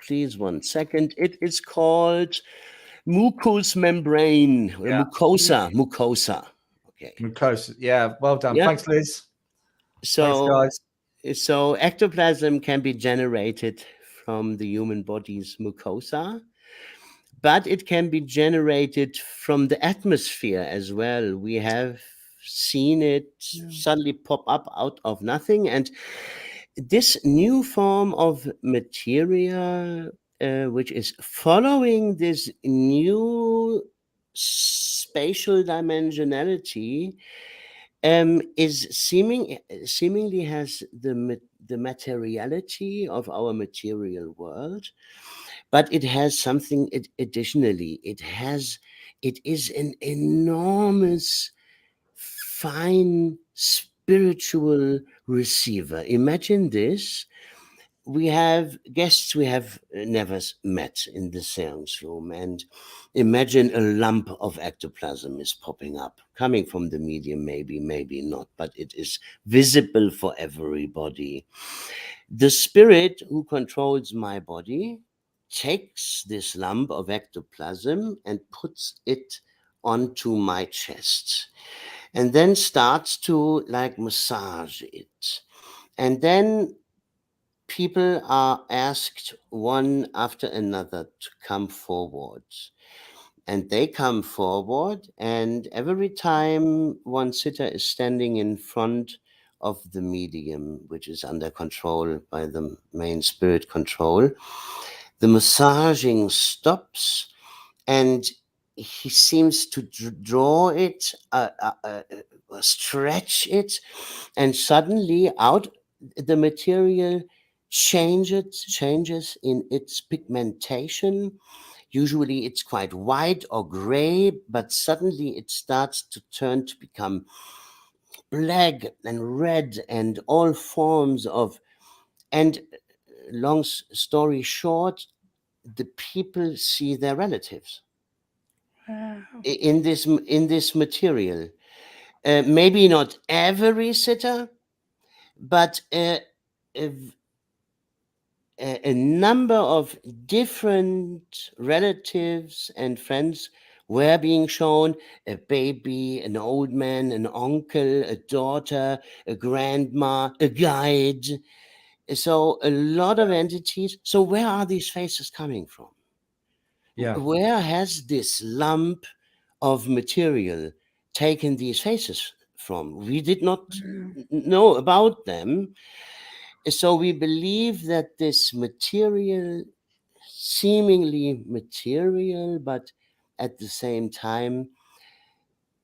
please, 1 second. It is called mucous membrane, or mucosa. Okay. Mucosa. Yeah, well done. Yeah. Thanks, Liz. So, thanks, guys. So ectoplasm can be generated from the human body's mucosa, but it can be generated from the atmosphere as well. We have seen it suddenly pop up out of nothing. And this new form of materia, which is following this new spatial dimensionality, is seemingly has the materiality of our material world, but it has something additionally. It is an enormous, fine spiritual receiver. Imagine this. We have guests we have never met in the seance room, and imagine a lump of ectoplasm is popping up, coming from the medium, maybe not, but it is visible for everybody. The spirit who controls my body takes this lump of ectoplasm and puts it onto my chest, and then starts to like massage it. And then people are asked one after another to come forward. And they come forward, and every time one sitter is standing in front of the medium, which is under control by the main spirit control, the massaging stops, and he seems to draw it, stretch it, and suddenly out the material changes in its pigmentation. Usually it's quite white or gray, but suddenly it starts to turn to become black and red and all forms of, and long story short, the people see their relatives in this material. Maybe not every sitter, but a number of different relatives and friends were being shown: a baby, an old man, an uncle, a daughter, a grandma, a guide. So a lot of entities. So where are these faces coming from? Yeah. Where has this lump of material taken these faces from? We did not know about them. So we believe that this material, seemingly material, but at the same time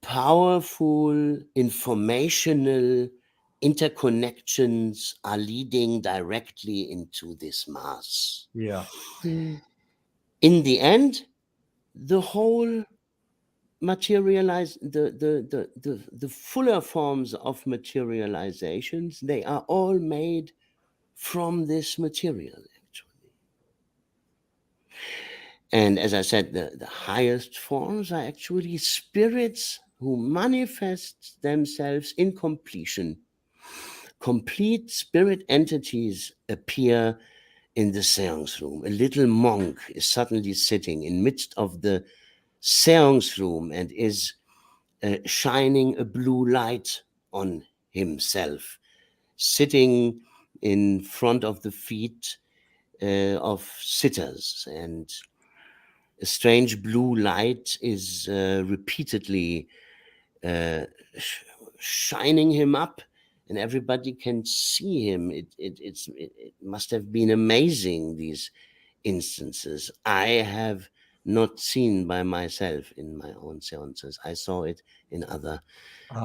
powerful informational interconnections are leading directly into this mass. Yeah. In the end, the whole materialize the fuller forms of materializations, they are all made from this material, actually. And as I said, the highest forms are actually spirits who manifest themselves in completion. Complete spirit entities appear in the seance room. A little monk is suddenly sitting in midst of the seance room and is shining a blue light on himself, sitting in front of the feet of sitters, and a strange blue light is repeatedly shining him up, and everybody can see him. It must have been amazing, these instances. I have not seen by myself in my own seances. I saw it in other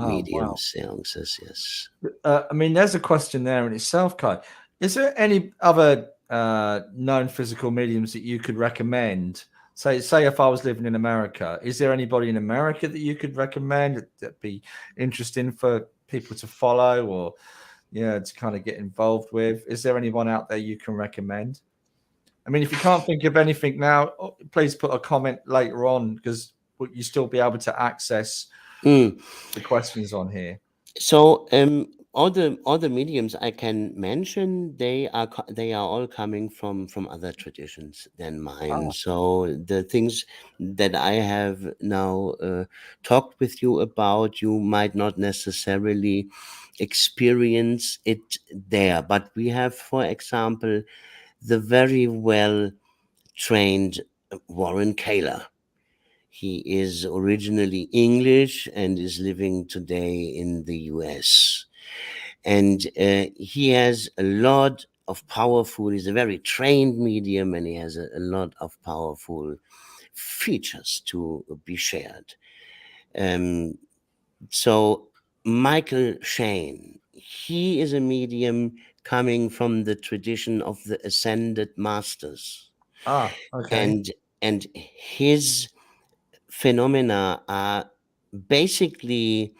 medium seances, yes. I mean, there's a question there in itself, Kai. Is there any other known physical mediums that you could recommend? Say if I was living in America, is there anybody in America that you could recommend that'd be interesting for people to follow, or to kind of get involved with? Is there anyone out there you can recommend? I mean, if you can't think of anything now, please put a comment later on, because you still be able to access the questions on here. So all the mediums I can mention, they are all coming from other traditions than mine. So the things that I have now talked with you about, you might not necessarily experience it there. But we have, for example, the very well trained Warren Kaler. He is originally English and is living today in the US. And he has a lot of powerful, he's a very trained medium, and he has a lot of powerful features to be shared. So Michael Shane, he is a medium coming from the tradition of the ascended masters. Okay. And his phenomena are basically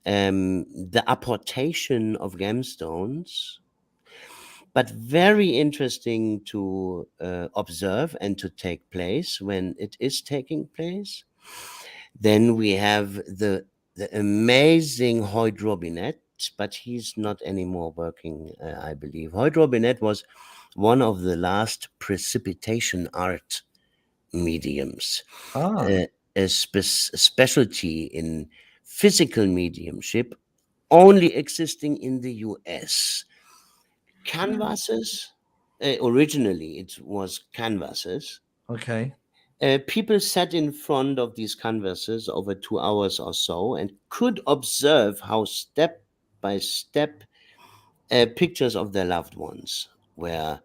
the apportation of gemstones, but very interesting to observe and to take place when it is taking place. Then we have the amazing Hoyt Robinet, but he's not anymore working, I believe. Hoyt Robinet was one of the last precipitation art mediums, a specialty in physical mediumship, only existing in the US. Canvases, originally it was canvases. Okay. People sat in front of these canvases over 2 hours or so and could observe how step by step pictures of their loved ones were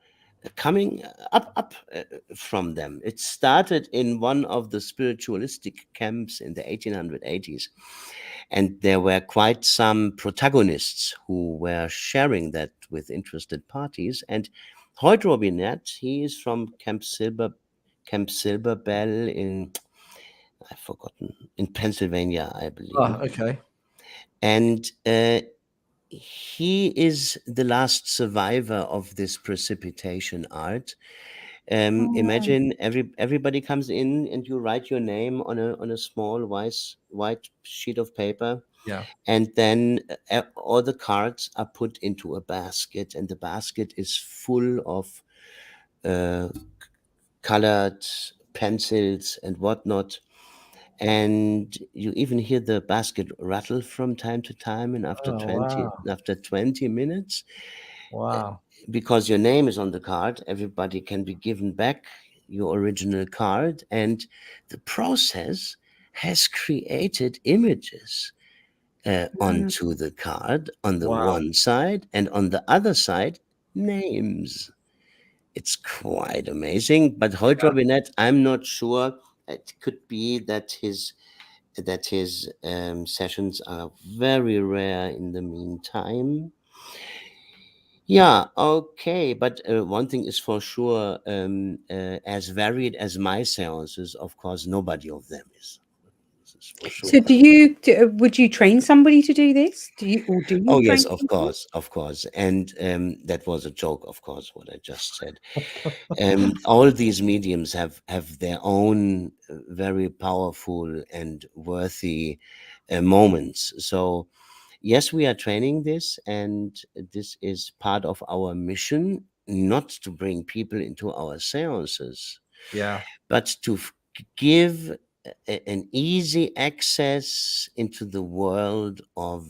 coming up from them. It started in one of the spiritualistic camps in the 1880s. And there were quite some protagonists who were sharing that with interested parties. And Hoyt Robinet, he is from Camp Silverbell in, I've forgotten, in Pennsylvania, I believe. Okay. And he is the last survivor of this precipitation art. Imagine everybody comes in and you write your name on a small white sheet of paper. Yeah. And then all the cards are put into a basket, and the basket is full of colored pencils and whatnot. And you even hear the basket rattle from time to time. And after 20 minutes, Wow. because your name is on the card, everybody can be given back your original card. And the process has created images onto the card on the one side, and on the other side, names. It's quite amazing. But Hoyt Robinet, I'm not sure. It could be that his sessions are very rare in the meantime. Yeah, okay. But one thing is for sure, as varied as my seances, of course, nobody of them is. This is for sure. So would you train somebody to do this? Oh, train yes, of people? course. And that was a joke, of course, what I just said. All these mediums have their own very powerful and worthy moments. So yes, we are training this, and this is part of our mission, not to bring people into our seances, but to give an easy access into the world of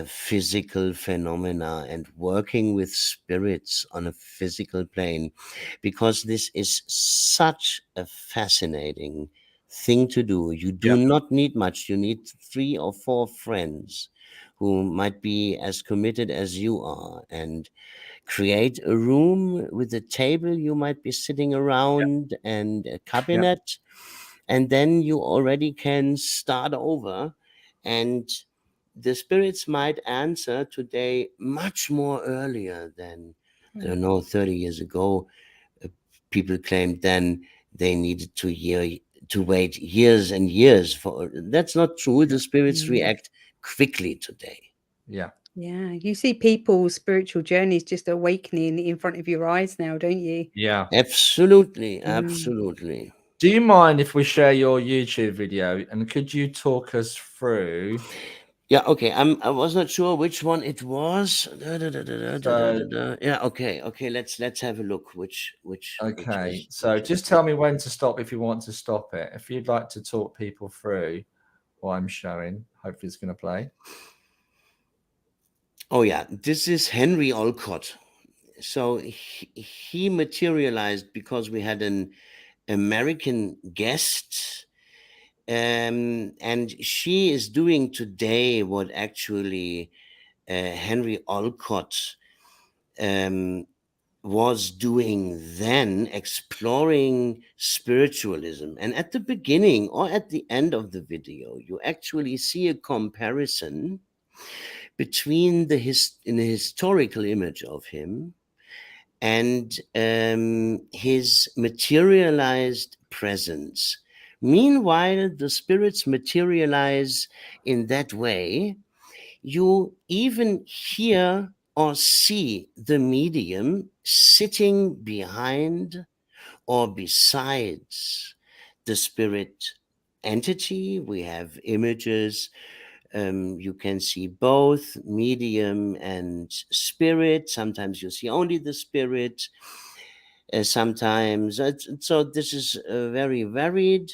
physical phenomena and working with spirits on a physical plane, because this is such a fascinating thing to do. You do not need much. You need 3 or 4 friends who might be as committed as you are, and create a room with a table you might be sitting around and a cabinet, and then you already can start over. And the spirits might answer today much more earlier than, I don't know, 30 years ago. People claimed then they needed to wait years and years for. That's not true. The spirits react quickly today. Yeah. Yeah, you see people's spiritual journeys just awakening in front of your eyes now, don't you? Yeah. Absolutely. Do you mind if we share your YouTube video, and could you talk us through? Yeah, okay. I was not sure which one it was. Yeah, okay. Let's have a look. Which Okay, so just tell me when to stop if you want to stop it. If you'd like to talk people through what I'm showing, hopefully it's going to play. Oh yeah, this is Henry Olcott. So he materialized because we had American guest, and she is doing today what actually Henry Olcott was doing then, exploring spiritualism. And at the beginning or at the end of the video, you actually see a comparison between the historical image of him and his materialized presence. Meanwhile, the spirits materialize in that way. You even hear or see the medium sitting behind or besides the spirit entity. We have images. You can see both medium and spirit. Sometimes you see only the spirit. Sometimes. So this is very varied.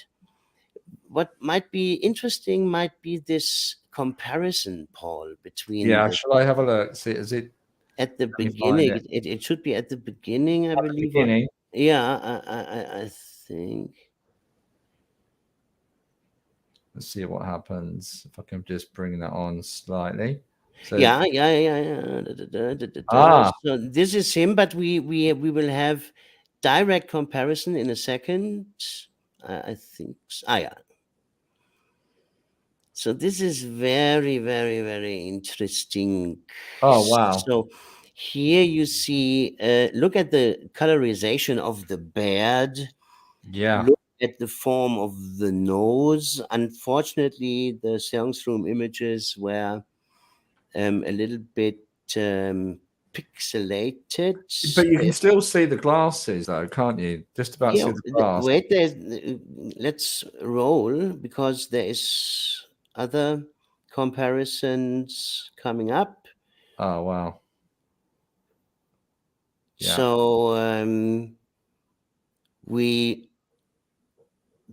What might be interesting might be this comparison, Paul, between shall I have a look? See, is it at the Let me find beginning? It should be at the beginning, I at the believe. beginning? Yeah, I think. Let's see what happens if I can just bring that on slightly. So Yeah. Ah. So this is him, but we will have direct comparison in a second. I think. Yeah. So this is very, very, very interesting. Oh, wow. So here you see, look at the colorization of the beard. Yeah. Look at the form of the nose. Unfortunately, the seance room images were a little bit pixelated. But you can still see the glasses, though, can't you? Just about see the glass. Wait, let's roll, because there is other comparisons coming up. Oh, wow. Yeah. So we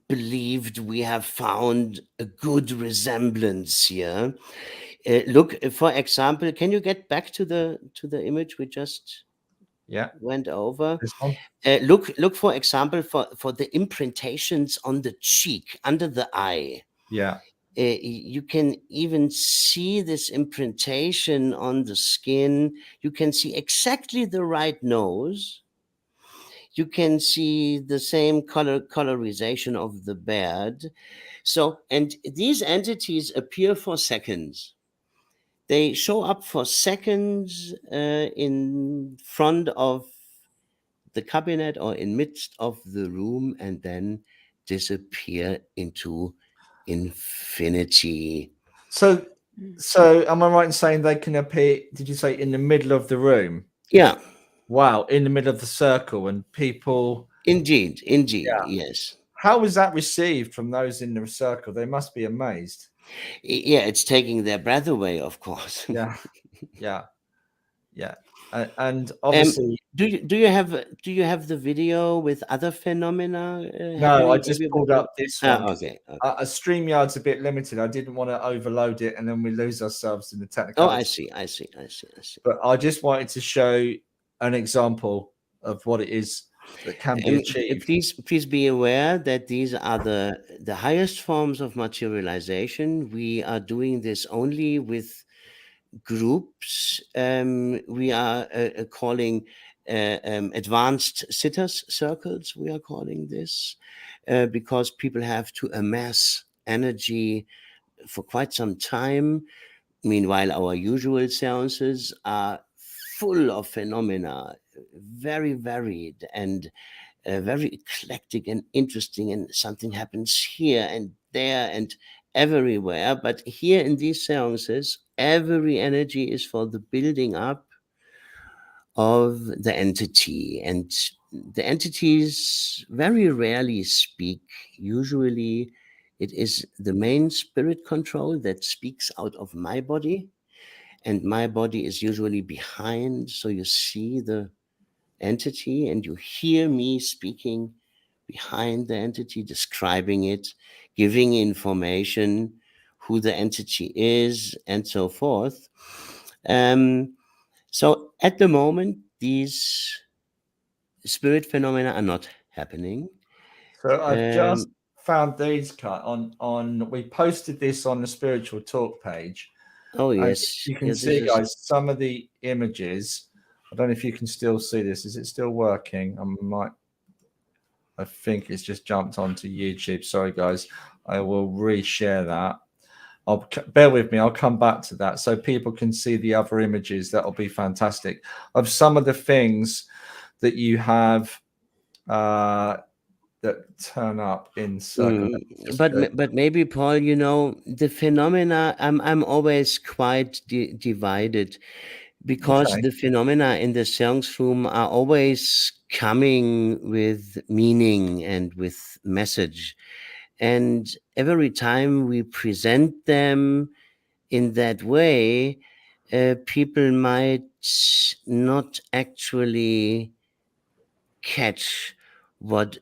believed we have found a good resemblance here. Look, for example, can you get back to the image we just went over? This one? Look, for example, for the imprintations on the cheek, under the eye. Yeah. You can even see this imprintation on the skin. You can see exactly the right nose. You can see the same colorization of the beard. So, and these entities appear for seconds. They show up for seconds in front of the cabinet or in midst of the room, and then disappear into infinity. So am I right in saying they can appear, did you say in the middle of the room? Yeah. Wow, in the middle of the circle, and people... Indeed, yes. How was that received from those in the circle? They must be amazed. Yeah, it's taking their breath away, of course. Yeah. And obviously... Do you have the video with other phenomena? No, I just pulled up this one. Okay. A StreamYard's a bit limited. I didn't want to overload it and then we lose ourselves in the technical. Oh, I see. But I just wanted to show an example of what it is that can be achieved. Please be aware that these are the highest forms of materialization. We are doing this only with groups. We are calling advanced sitters circles. We are calling this because people have to amass energy for quite some time. Meanwhile, our usual seances are full of phenomena, very varied and very eclectic and interesting, and something happens here and there and everywhere. But here in these seances, every energy is for the building up of the entity, and the entities very rarely speak. Usually it is the main spirit control that speaks out of my body, and my body is usually behind, so you see the entity and you hear me speaking behind the entity, describing it, giving information, who the entity is, and so forth. So at the moment, these spirit phenomena are not happening. So I've just found these cut on. We posted this on the Spiritual Talk page. Oh yes, you can see, guys, some of the images. I don't know if you can still see this. Is it still working? I think it's just jumped onto YouTube. Sorry, guys. I will reshare that. Bear with me. I'll come back to that so people can see the other images. That'll be fantastic. Of some of the things that you have that turn up in circle. But maybe, Paul, the phenomena. I'm always quite divided, because the phenomena in the séance room are always coming with meaning and with message. And every time we present them in that way, people might not actually catch what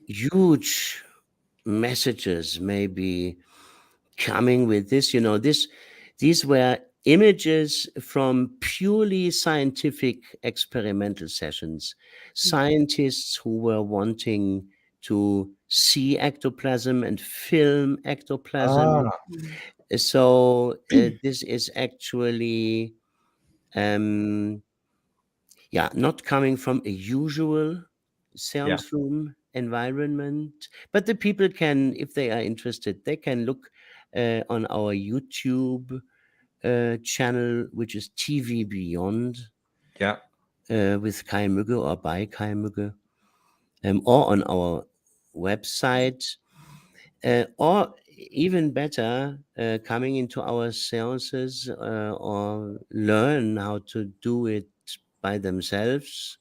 huge messages may be coming with this. These were images from purely scientific experimental sessions. Scientists who were wanting to see ectoplasm and film ectoplasm. So this is actually not coming from a usual séance room environment, but the people can, if they are interested, they can look on our YouTube channel, which is TV Beyond, with Kai Muegge or by Kai Muegge, or on our website, or even better, coming into our séances, or learn how to do it by themselves.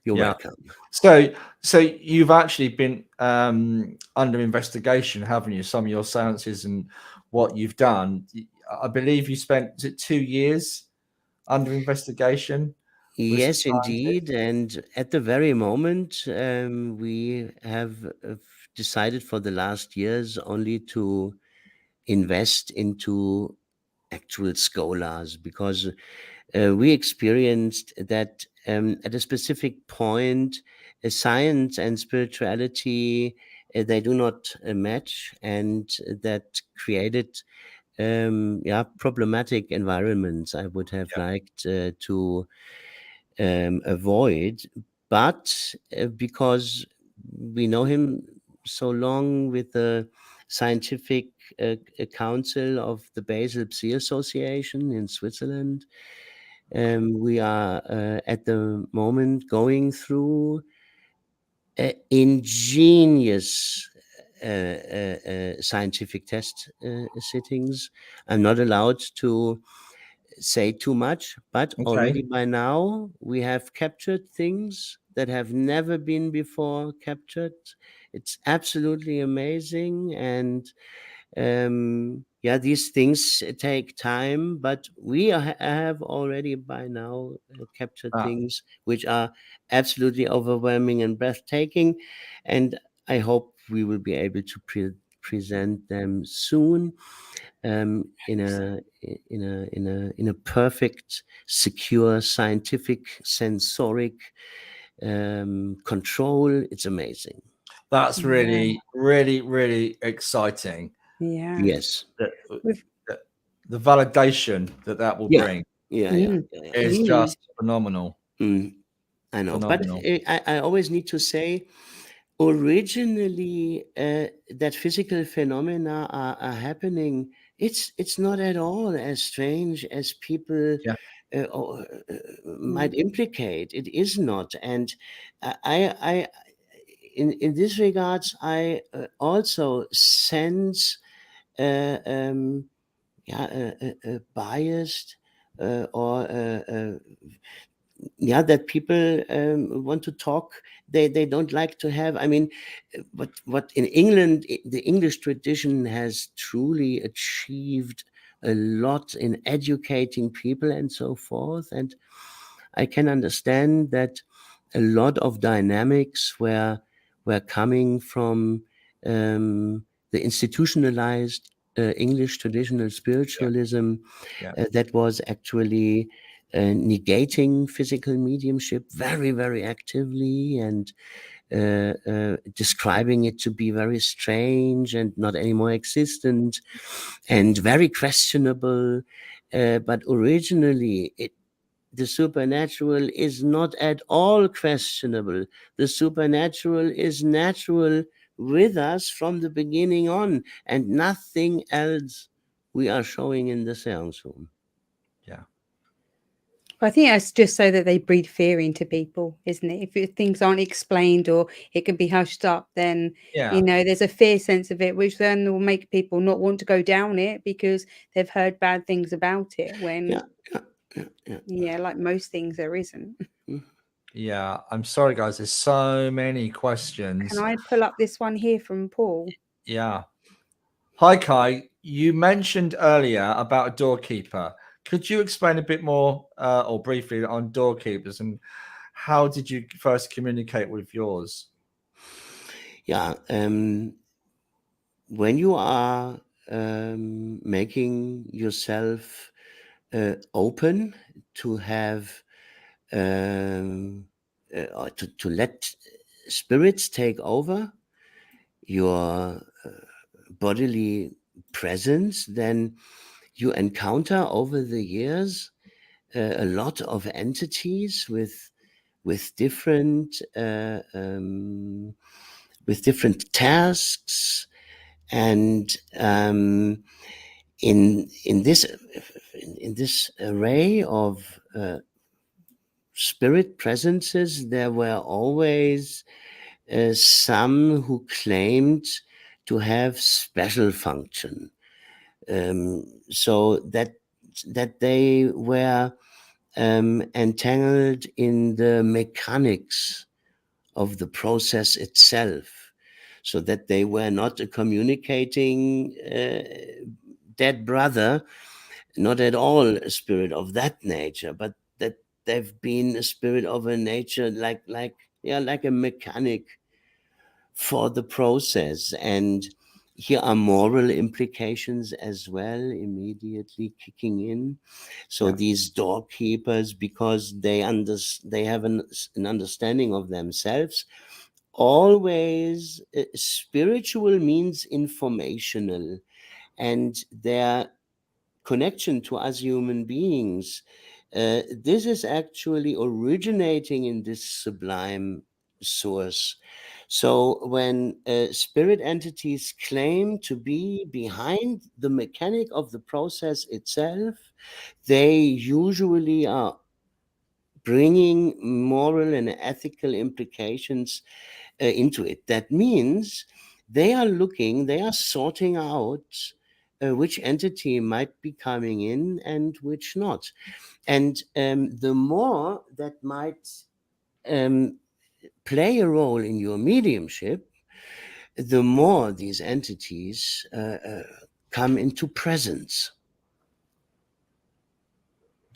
You're welcome. So you've actually been under investigation, haven't you? Some of your séances and what you've done. I believe you spent 2 years under investigation. Yes, indeed. And at the very moment, we have decided for the last years only to invest into actual scholars, because we experienced that at a specific point, science and spirituality, they do not match, and that created problematic environments I would have liked to avoid. But because we know him so long with the scientific council of the Basel Psi Association in Switzerland, we are at the moment going through ingenious scientific test sittings. I'm not allowed to say too much, but already by now we have captured things that have never been before captured. It's absolutely amazing. And these things take time, but we have already by now captured things which are absolutely overwhelming and breathtaking, and I hope we will be able to present them soon in a perfect, secure, scientific, sensoric control. It's amazing. That's really, really, really exciting. Yes. The validation that will bring. Is just phenomenal. I know, phenomenal. But I always need to say, originally, that physical phenomena are happening. It's not at all as strange as people might implicate. It is not, and I in this regards, I also sense biased or that people want to talk. They don't like to have. I mean, what in England, the English tradition has truly achieved a lot in educating people and so forth. And I can understand that a lot of dynamics were coming from the institutionalized English traditional spiritualism that was actually negating physical mediumship very, very actively, and describing it to be very strange and not anymore existent and very questionable. But originally, the supernatural is not at all questionable. The supernatural is natural with us from the beginning on, and nothing else we are showing in the seance room. Yeah. I think that's just so that they breed fear into people, isn't it? If things aren't explained or it can be hushed up, then, you know, there's a fear sense of it, which then will make people not want to go down it because they've heard bad things about it when, like most things, there isn't. Yeah, I'm sorry, guys. There's so many questions. Can I pull up this one here from Paul? Yeah. Hi, Kai. You mentioned earlier about a doorkeeper. Could you explain a bit more or briefly on doorkeepers, and how did you first communicate with yours? Yeah. When you are making yourself open to have to let spirits take over your bodily presence, then you encounter over the years a lot of entities with different tasks, and in this array of spirit presences, there were always some who claimed to have special function, so that they were entangled in the mechanics of the process itself, so that they were not a communicating dead brother, not at all a spirit of that nature, but that they've been a spirit of a nature like a mechanic for the process. And here are moral implications as well immediately kicking in. So these doorkeepers, because they have an understanding of themselves, always spiritual means informational, and their connection to us human beings, this is actually originating in this sublime source. So when spirit entities claim to be behind the mechanic of the process itself, they usually are bringing moral and ethical implications into it. That means they are sorting out which entity might be coming in and which not. And the more that might play a role in your mediumship, the more these entities come into presence.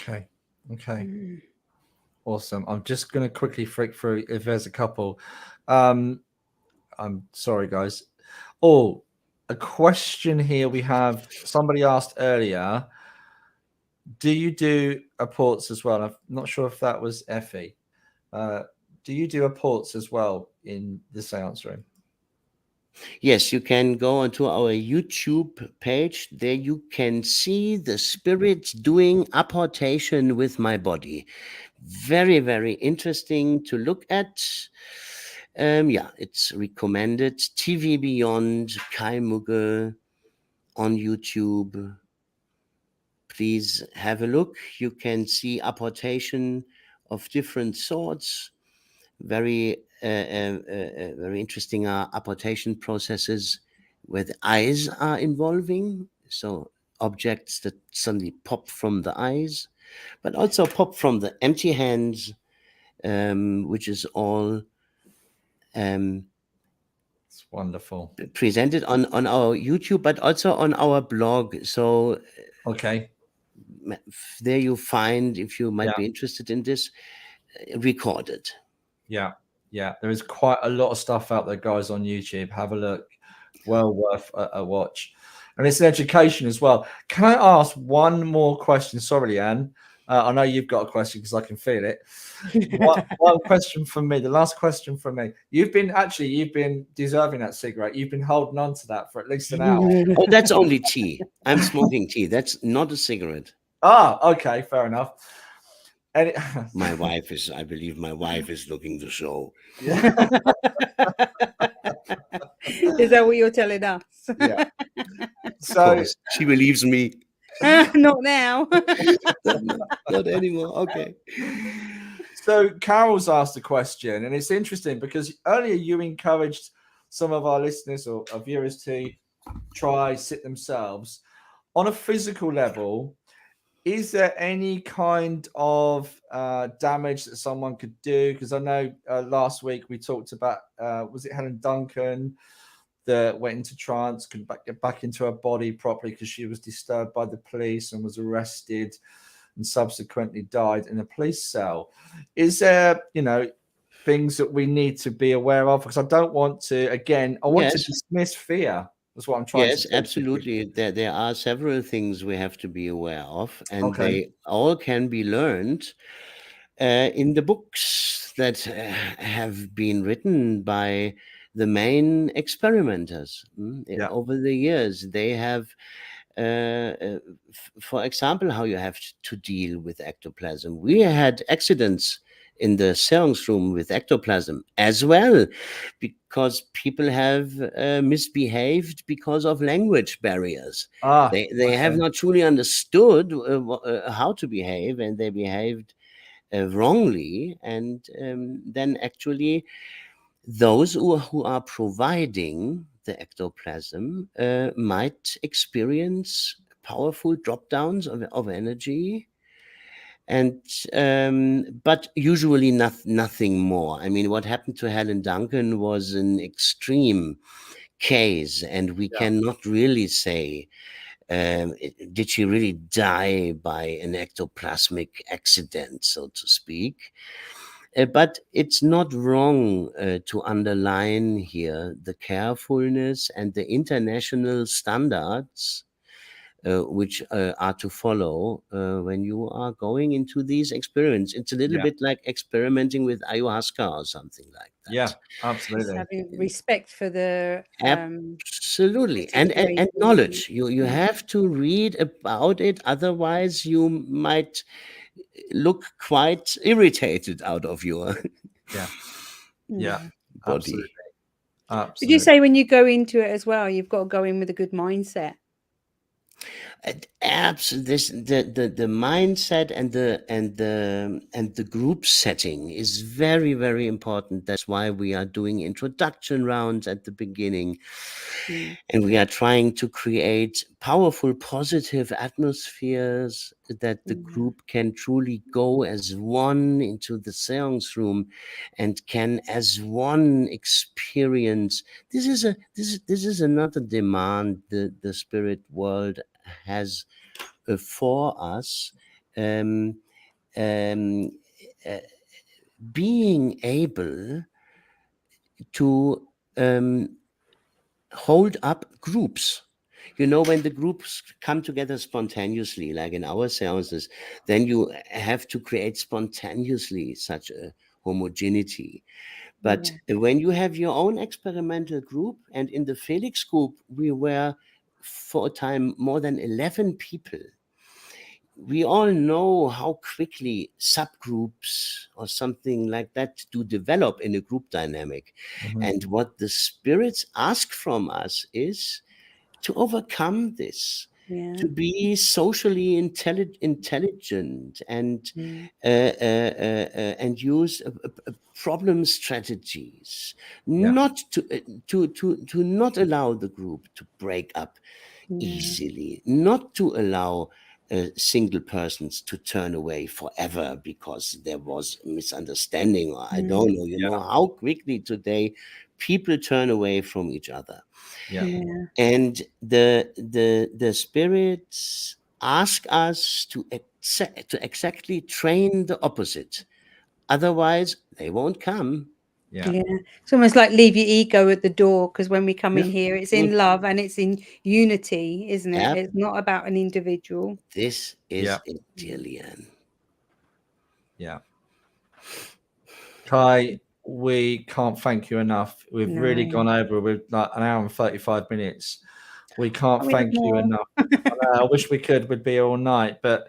Okay. Awesome. I'm just going to quickly flick through if there's a couple. I'm sorry, guys. Oh, a question here we have. Somebody asked earlier, do you do apports as well? I'm not sure if that was Effie. Do you do apports as well in the seance room? Yes, you can go onto our YouTube page. There you can see the spirits doing apportation with my body. Very, very interesting to look at. It's recommended. TV Beyond, Kai Muegge on YouTube. Please have a look. You can see apportation of different sorts. Very interesting apportation processes where the eyes are involving. So objects that suddenly pop from the eyes, but also pop from the empty hands, which is all it's wonderful. Presented on our YouTube, but also on our blog. So there you find, if you might be interested in this, recorded. Yeah, there is quite a lot of stuff out there, guys, on YouTube. Have a look. Well worth a watch. And it's an education as well. Can I ask one more question? Sorry, Leanne. I know you've got a question because I can feel it. One question from me. The last question from me. You've been deserving that cigarette. You've been holding on to that for at least an hour. Oh, that's only tea. I'm smoking tea. That's not a cigarette. Ah, okay, fair enough. And I believe my wife is looking the show. Yeah. Is that what you're telling us? Yeah. Of So course, she believes me. Not now. Not anymore. Okay. So Carol's asked a question, and it's interesting because earlier you encouraged some of our listeners or our viewers to try sit themselves. On a physical level, is there any kind of damage that someone could do? Because I know last week we talked about, was it Helen Duncan that went into trance, couldn't get back into her body properly because she was disturbed by the police and was arrested and subsequently died in a police cell. Is there, things that we need to be aware of? Because I don't want to, again, I want to dismiss fear. That's what I'm trying to say. Yes, absolutely. There are several things we have to be aware of, and they all can be learned in the books that have been written by the main experimenters over the years. They have, for example, how you have to deal with ectoplasm. We had accidents in the séance room with ectoplasm as well, because people have misbehaved because of language barriers. They have not truly understood how to behave, and they behaved wrongly. And then actually those who are providing the ectoplasm might experience powerful drop downs of energy. And but usually nothing more. I mean, what happened to Helen Duncan was an extreme case, and we cannot really say did she really die by an ectoplasmic accident, so to speak. But it's not wrong to underline here the carefulness and the international standards which are to follow when you are going into these experiments. It's a little bit like experimenting with ayahuasca or something like that. Yeah, absolutely. Just having respect for the absolutely and knowledge. You have to read about it, otherwise you might look quite irritated out of your body. Absolutely. Did you say when you go into it as well, you've got to go in with a good mindset? Absolutely, the mindset and the group setting is very, very important. That's why we are doing introduction rounds at the beginning, and we are trying to create powerful, positive atmospheres that the group can truly go as one into the séance room and can as one experience. This is another demand the spirit world has for us, being able to hold up groups. When the groups come together spontaneously, like in our séances, then you have to create spontaneously such a homogeneity. But when you have your own experimental group, and in the Felix group, we were for a time more than 11 people. We all know how quickly subgroups or something like that do develop in a group dynamic. And what the spirits ask from us is to overcome this, to be socially intelligent and use problem strategies, not to not allow the group to break up easily, not to allow single persons to turn away forever because there was a misunderstanding, or I don't know. You know how quickly today people turn away from each other. And the spirits ask us to exactly train the opposite. Otherwise, they won't come. It's almost like leave your ego at the door, because when we come in here, it's in love and it's in unity, isn't it? It's not about an individual. This is Italian. Yeah. Kai, we can't thank you enough. We've really gone over with like an hour and 35 minutes. We can't thank you enough. I wish we could. We'd be all night, but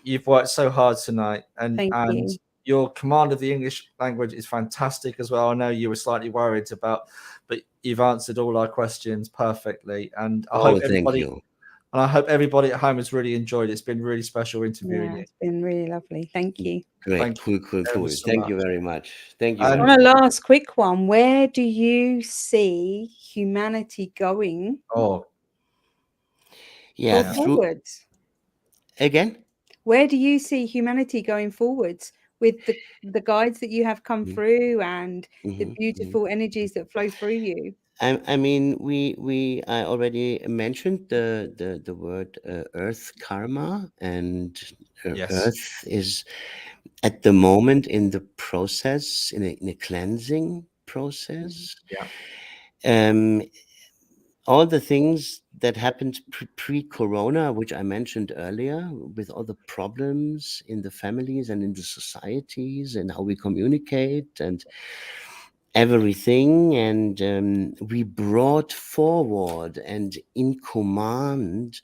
you've worked so hard tonight, and you. Your command of the English language is fantastic as well. I know you were slightly worried about, but you've answered all our questions perfectly, and I hope everybody. And I hope everybody at home has really enjoyed it. It's been really special interviewing you. It's been really lovely. Thank you. Great. Cool. Thank you very much. Thank you. On a last quick one, where do you see humanity going? Forwards. Again? Where do you see humanity going forwards with the guides that you have come through and the beautiful energies that flow through you? I mean, I already mentioned the word earth karma, and earth is at the moment in the process, in a cleansing process. All the things that happened pre-corona, which I mentioned earlier, with all the problems in the families and in the societies and how we communicate and everything, and we brought forward and in command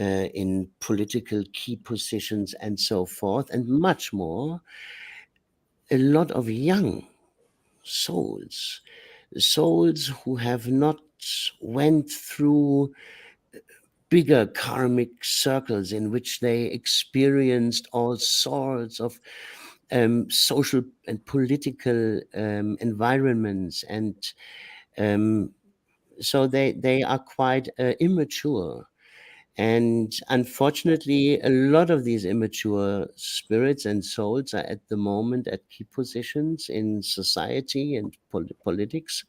in political key positions and so forth, and much more, a lot of young souls who have not went through bigger karmic circles in which they experienced all sorts of social and political environments, and so they are quite immature. And unfortunately, a lot of these immature spirits and souls are at the moment at key positions in society and politics.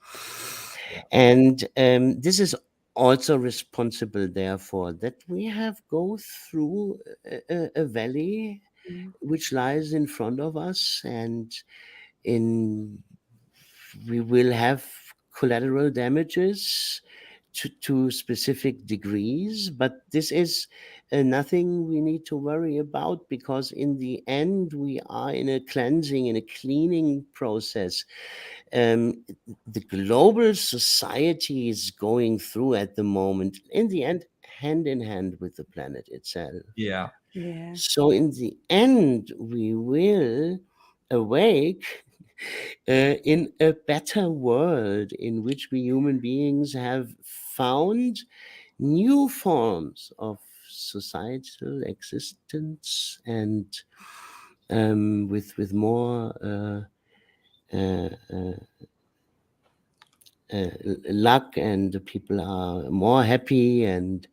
And this is also responsible, therefore, that we have go through a valley which lies in front of us, and we will have collateral damages to specific degrees, but this is nothing we need to worry about, because in the end we are in a cleansing, in a cleaning process. The global society is going through at the moment, in the end, hand in hand with the planet itself. Yeah. So in the end, we will awake in a better world in which we human beings have found new forms of societal existence, and with more luck, and the people are more happy, and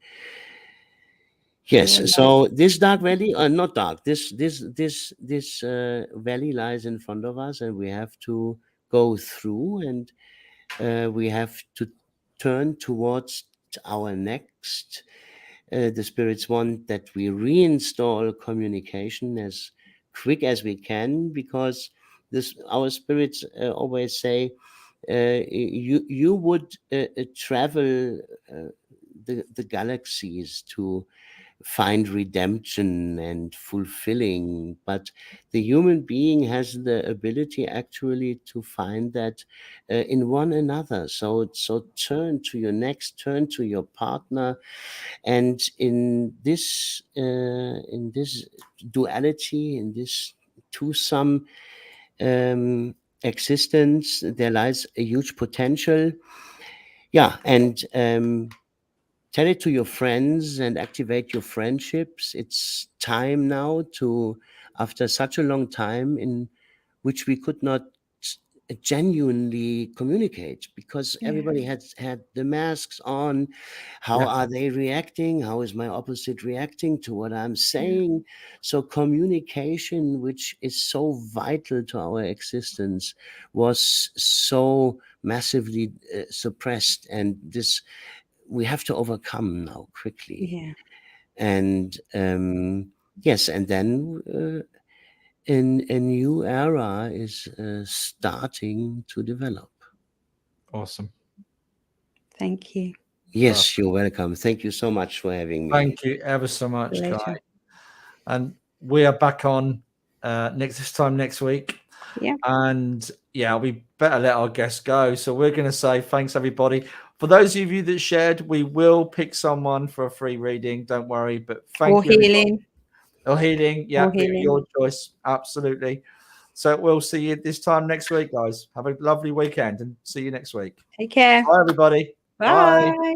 yes. So this dark valley, not dark, this valley lies in front of us, and we have to go through, and we have to turn towards our next. The spirits want that we reinstall communication as quick as we can, because our spirits always say, you would travel the galaxies to find redemption and fulfilling, but the human being has the ability actually to find that in one another. So turn to your next, turn to your partner, and in this duality, in this two-some existence, there lies a huge potential. And tell it to your friends and activate your friendships. It's time now to, after such a long time in which we could not genuinely communicate, because everybody had the masks on. How are they reacting? How is my opposite reacting to what I'm saying? So communication, which is so vital to our existence, was so massively suppressed, and this we have to overcome now quickly. And yes, and then a new era is starting to develop. Awesome. Thank you. Yes, you're welcome. Thank you so much for having me. Thank you ever so much, Kai. And we are back on this time next week. Yeah. And yeah, we better let our guests go. So we're going to say thanks, everybody. For those of you that shared, we will pick someone for a free reading. Don't worry. But thank or you. Healing. Or healing. Yeah, Or healing. your choice. Absolutely. So we'll see you this time next week, guys. Have a lovely weekend and see you next week. Take care. Bye, everybody. Bye.